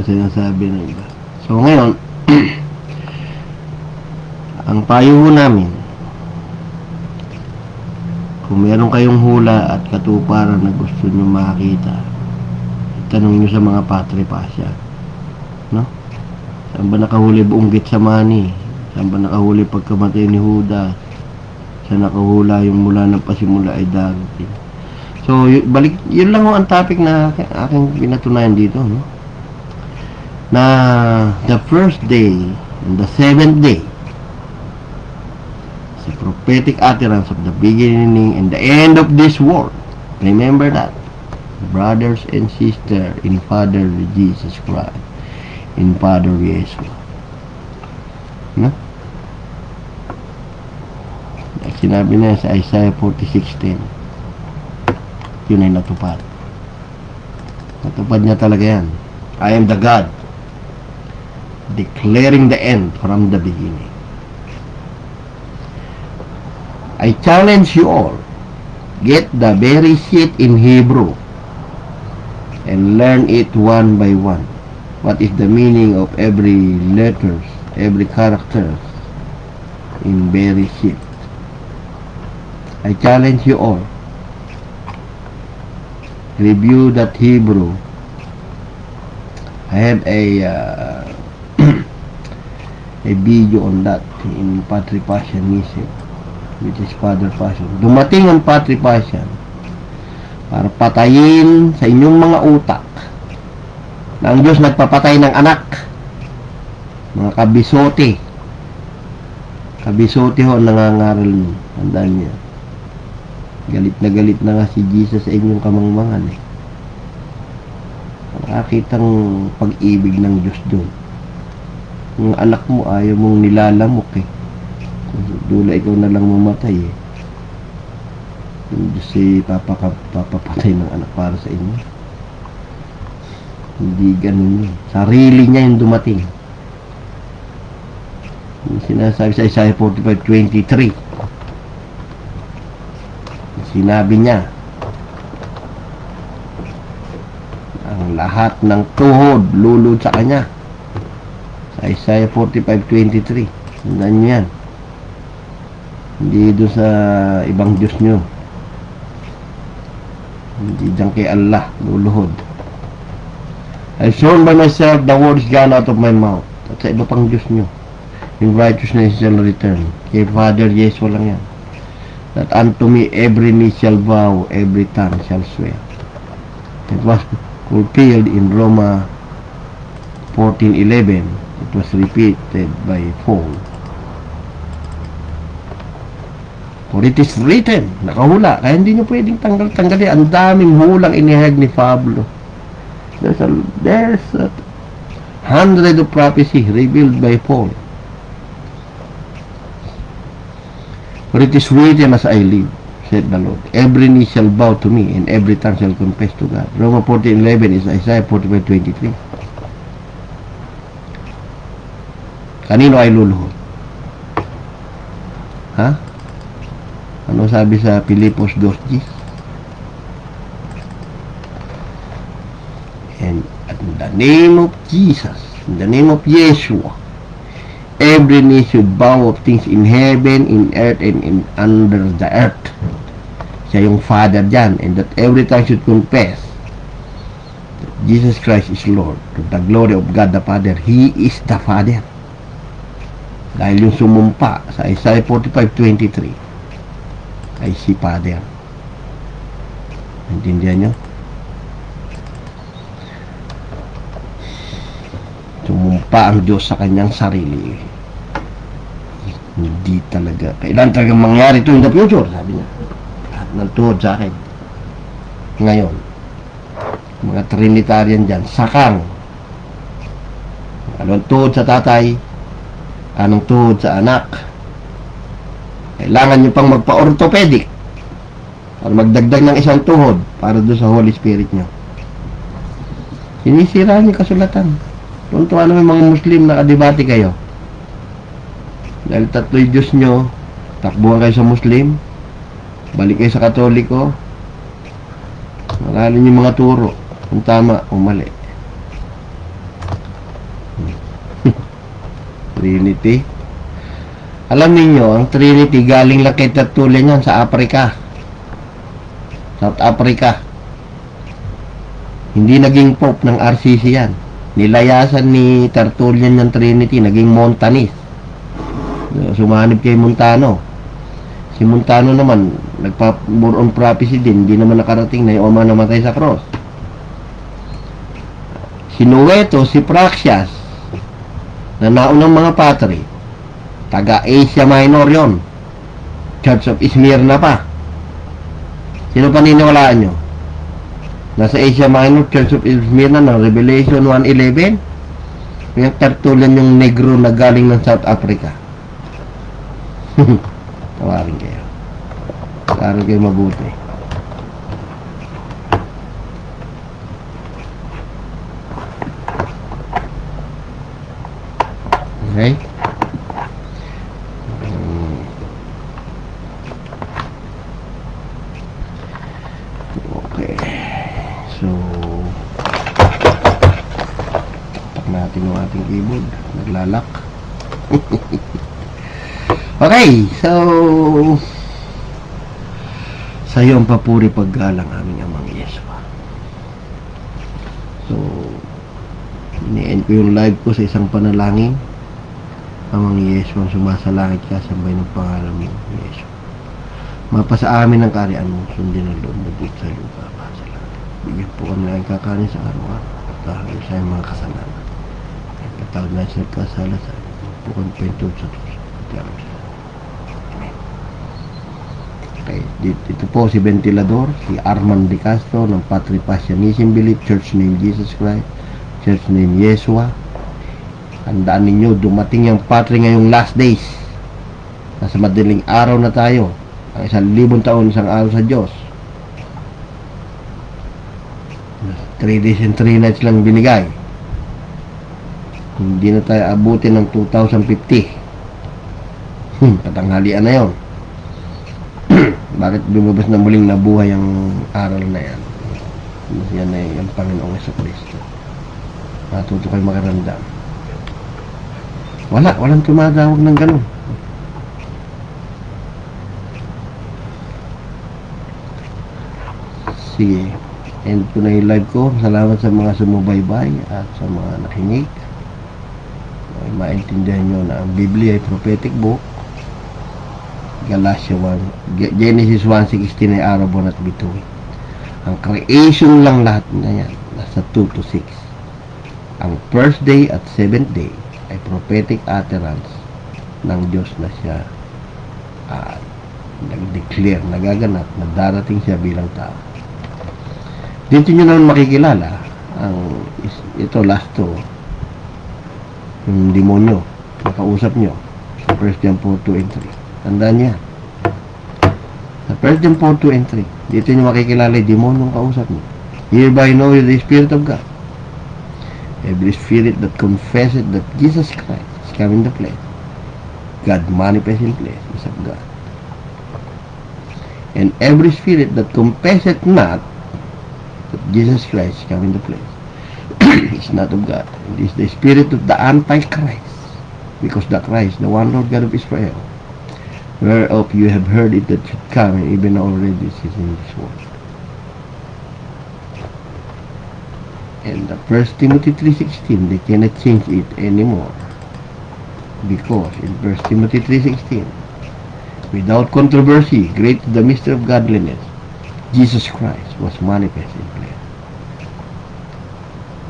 Sinasabi ng iba. So ngayon, ang payo namin, kung meron kayong hula at katuparan na gusto nyo makakita, tanong nyo sa mga Patri Pasya, no? Saan ba nakahuli buong Getsemani? Saan ba nakahuli pagkamatay ni Judas? Saan nakahula yung mula ng pasimula ay darating? So yun lang ang topic na aking pinatunayan dito, no? Na the first day and the seventh day, the prophetic utterance of the beginning and the end of this world. Remember that, brothers and sisters in Father Jesus Christ, in Father Yeshua. No? Sinabi na sa Isaiah 46:10. Yun ay natupad. Natupad niya talaga yan. I am the God, declaring the end from the beginning. I challenge you all, get the very sheet in Hebrew and learn it one by one. What is the meaning of every letters, every character in very sheet? I challenge you all, review that Hebrew. I have a a video on that in Patripasyanism, which is Father Passion. Dumating ang Patripasyan para patayin sa inyong mga utak na ang Diyos nagpapatay ng anak. Mga kabisote. Kabisote ho, nangangaral nyo. Tandaan niya. Galit na nga si Jesus sa inyong kamangmangan eh. Nakakitang pag-ibig ng Diyos doon. Yung anak mo ayaw mong nilalamok eh. Dula ikaw na lang mamatay eh. Yung Diyos ay papapatay ng anak para sa inyo. Hindi ganun yun. Sarili niya yung dumating. Yung sinasabi sa Isaiah 45:23. Sinabi niya, ang lahat ng tuhod lulod sa kanya. Sa Isaiah 45:23. Tandaan niyo yan. Hindi doon sa ibang Diyos nyo. Hindi dyan kay Allah luluhod. I sworn by myself, the word is gone out of my mouth. At sa iba pang Diyos nyo, in righteousness shall return. Kay Father Yeshua lang yan. That unto me every knee shall bow, every tongue shall swear. It was fulfilled in Roma 14:11. It was repeated by Paul. For it is written, nakahula, kaya hindi nyo pwedeng tanggalin. Ang daming hulang inihag ni Pablo. There's a hundred of prophecy revealed by Paul. For it is written as I live, said the Lord. Every knee shall bow to me, and every tongue shall confess to God. Romans 14:11 is Isaiah 45:23. Kanino ay luluhod? Ha? Ano sabi sa Pilipos 2:10? And in the name of Jesus, in the name of Yeshua, every knee should bow of things in heaven, in earth, and in under the earth. Siya yung Father dyan. And that every tongue should confess that Jesus Christ is Lord, to the glory of God the Father. He is the Father. Dahil yung sumumpa sa Isaiah 45:23 ay si Father. Intindihan nyo? Sumumpa ang Diyos sa kanyang sarili. Hindi talaga. Kailan talagang mangyari ito in the future, sabi niya. Lahat ng tuhod sa akin. Ngayon, mga Trinitarian dyan, sakang. Anong tuhod sa tatay, anong tuhod sa anak. Kailangan nyo pang magpa-orthopedic para magdagdag ng isang tuhod para doon sa Holy Spirit nyo. Sinisira nyo kasulatan. Tuntuan naman mga Muslim, nakadebate kayo. Dahil tatlo'y Diyos nyo, takbuhan kayo sa Muslim, balik kayo sa Katoliko, maralin yung mga turo, kung tama o mali. Trinity. Alam niyo ang Trinity galing lang kay Tertullian yan sa Africa. South Africa. Hindi naging Pope ng RCC yan. Nilayasan ni Tertullian yung Trinity, naging Montanist. Sumanib kay Montano. Si Montano naman, nagpa-more on prophecy din, hindi naman nakarating na yung Oma namatay sa cross. Si Nueto, si Praxias, na naunang mga patri, taga Asia Minor yon, Church of Smyrna pa. Sino paniniwalaan nyo? Nasa Asia Minor, Church of Smyrna ng Revelation 1:11. Yung Tertullian yung negro na galing ng South Africa. Tawarin kayo. Tawarin kayo mabuti. Okay? Okay. So, tapak natin yung ating keyboard. Naglalak. Okay, so sa iyo ang papuri paggalang aming Amang Yeshua. So, ini-end ko yung live ko sa isang panalangin. Amang Yeshua, sumasalangit ka, sambay ng pangalan mo, Yeshua. Mapasa amin ang kaharian mo, sundin ang loob mo dito sa lupa pa sa langit. Bigyan po kami ng kakanin sa araw-araw at dahil sa iyong mga kasalanan. At patawad na sa nagkasala sa amin. Po kami pentod sa Diyos. Pati sa okay, ito po si Ventilador, si Arman De Castro ng Patri Passionism Belief, Church name Jesus Christ, Church name Yeshua. Handaan ninyo, dumating yung Patri ngayong last days. Nasa madaling araw na tayo. Ang 1,000 taon, isang araw sa Diyos. 3 days and 3 nights lang binigay. Hindi na tayo abutin ng 2050. Katanghalian na yon. Bakit lumabas na muling nabuhay ang aral na yan? Yan na yung Panginoong Jesucristo. Matuto kayo makarandam. Walang tumatawag ng ganun. Sige, end ko na yung live ko. Salamat sa mga sumubaybay at sa mga nakinig. Ay maintindihan nyo na ang Biblia ay prophetic book. Galatia 1, Genesis 1:16 ay araw, buwan at bituin. Ang creation lang lahat na yan, nasa 2 to 6. Ang first day at seventh day ay prophetic utterance ng Diyos na siya nag-declare, nagaganap, na darating siya bilang tao. Dito nyo naman makikilala ang ito last to, yung demonyo nakausap nyo sa 1 John 4:2 and 3. Tandaan niya. Sa 1 John 4, 2 and 3. Dito nyo makikilala yung demonong kausap nyo. Hereby know you the Spirit of God. Every spirit that confesses that Jesus Christ is come in the flesh, God manifest in flesh, is of God. And every spirit that confesseth not that Jesus Christ is come in the flesh is not of God. It is the spirit of the Antichrist, because the Christ, the one Lord God of Israel, whereof you have heard it that should come, and even already is in this world. And the 1 Timothy 3:16, they cannot change it anymore, because in 1 Timothy 3:16, without controversy, great is the mystery of godliness, Jesus Christ was manifest in flesh,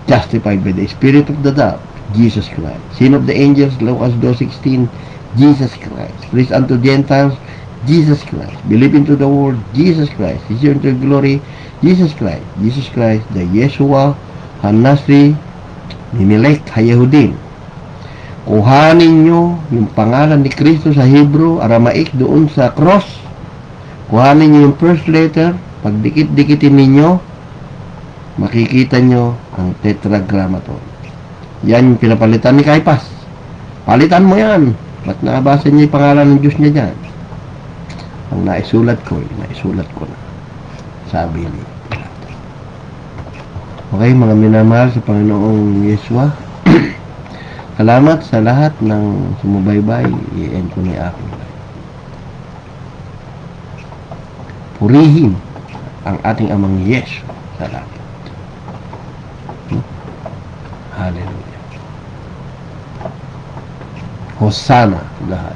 justified by the spirit of the doubt, Jesus Christ, sin of the angels, Lucas 2:16, Jesus Christ, preached unto Gentiles, Jesus Christ, believe into the world, Jesus Christ, receive into glory, Jesus Christ, the Yeshua Hanasri, Ninilik, Hayahudin. Kuhanin nyo yung pangalan ni Kristo sa Hebrew, Aramaic, doon sa cross. Kuhanin nyo yung first letter, pagdikit-dikitin ninyo, makikita nyo ang tetragrammaton. Yan yung pinapalitan ni Caiaphas. Palitan mo yan. Ba't nakabasa niya yung pangalan ng Diyos niya dyan? Ang naisulat ko na. Sabi ni Pilato. Okay, mga minamahal sa Panginoong Yeshua. Salamat sa lahat ng sumubaybay. I-end ko na yung aking life. Purihin ang ating amang Yeshua. Salamat. Hallelujah. Hosanna lahat.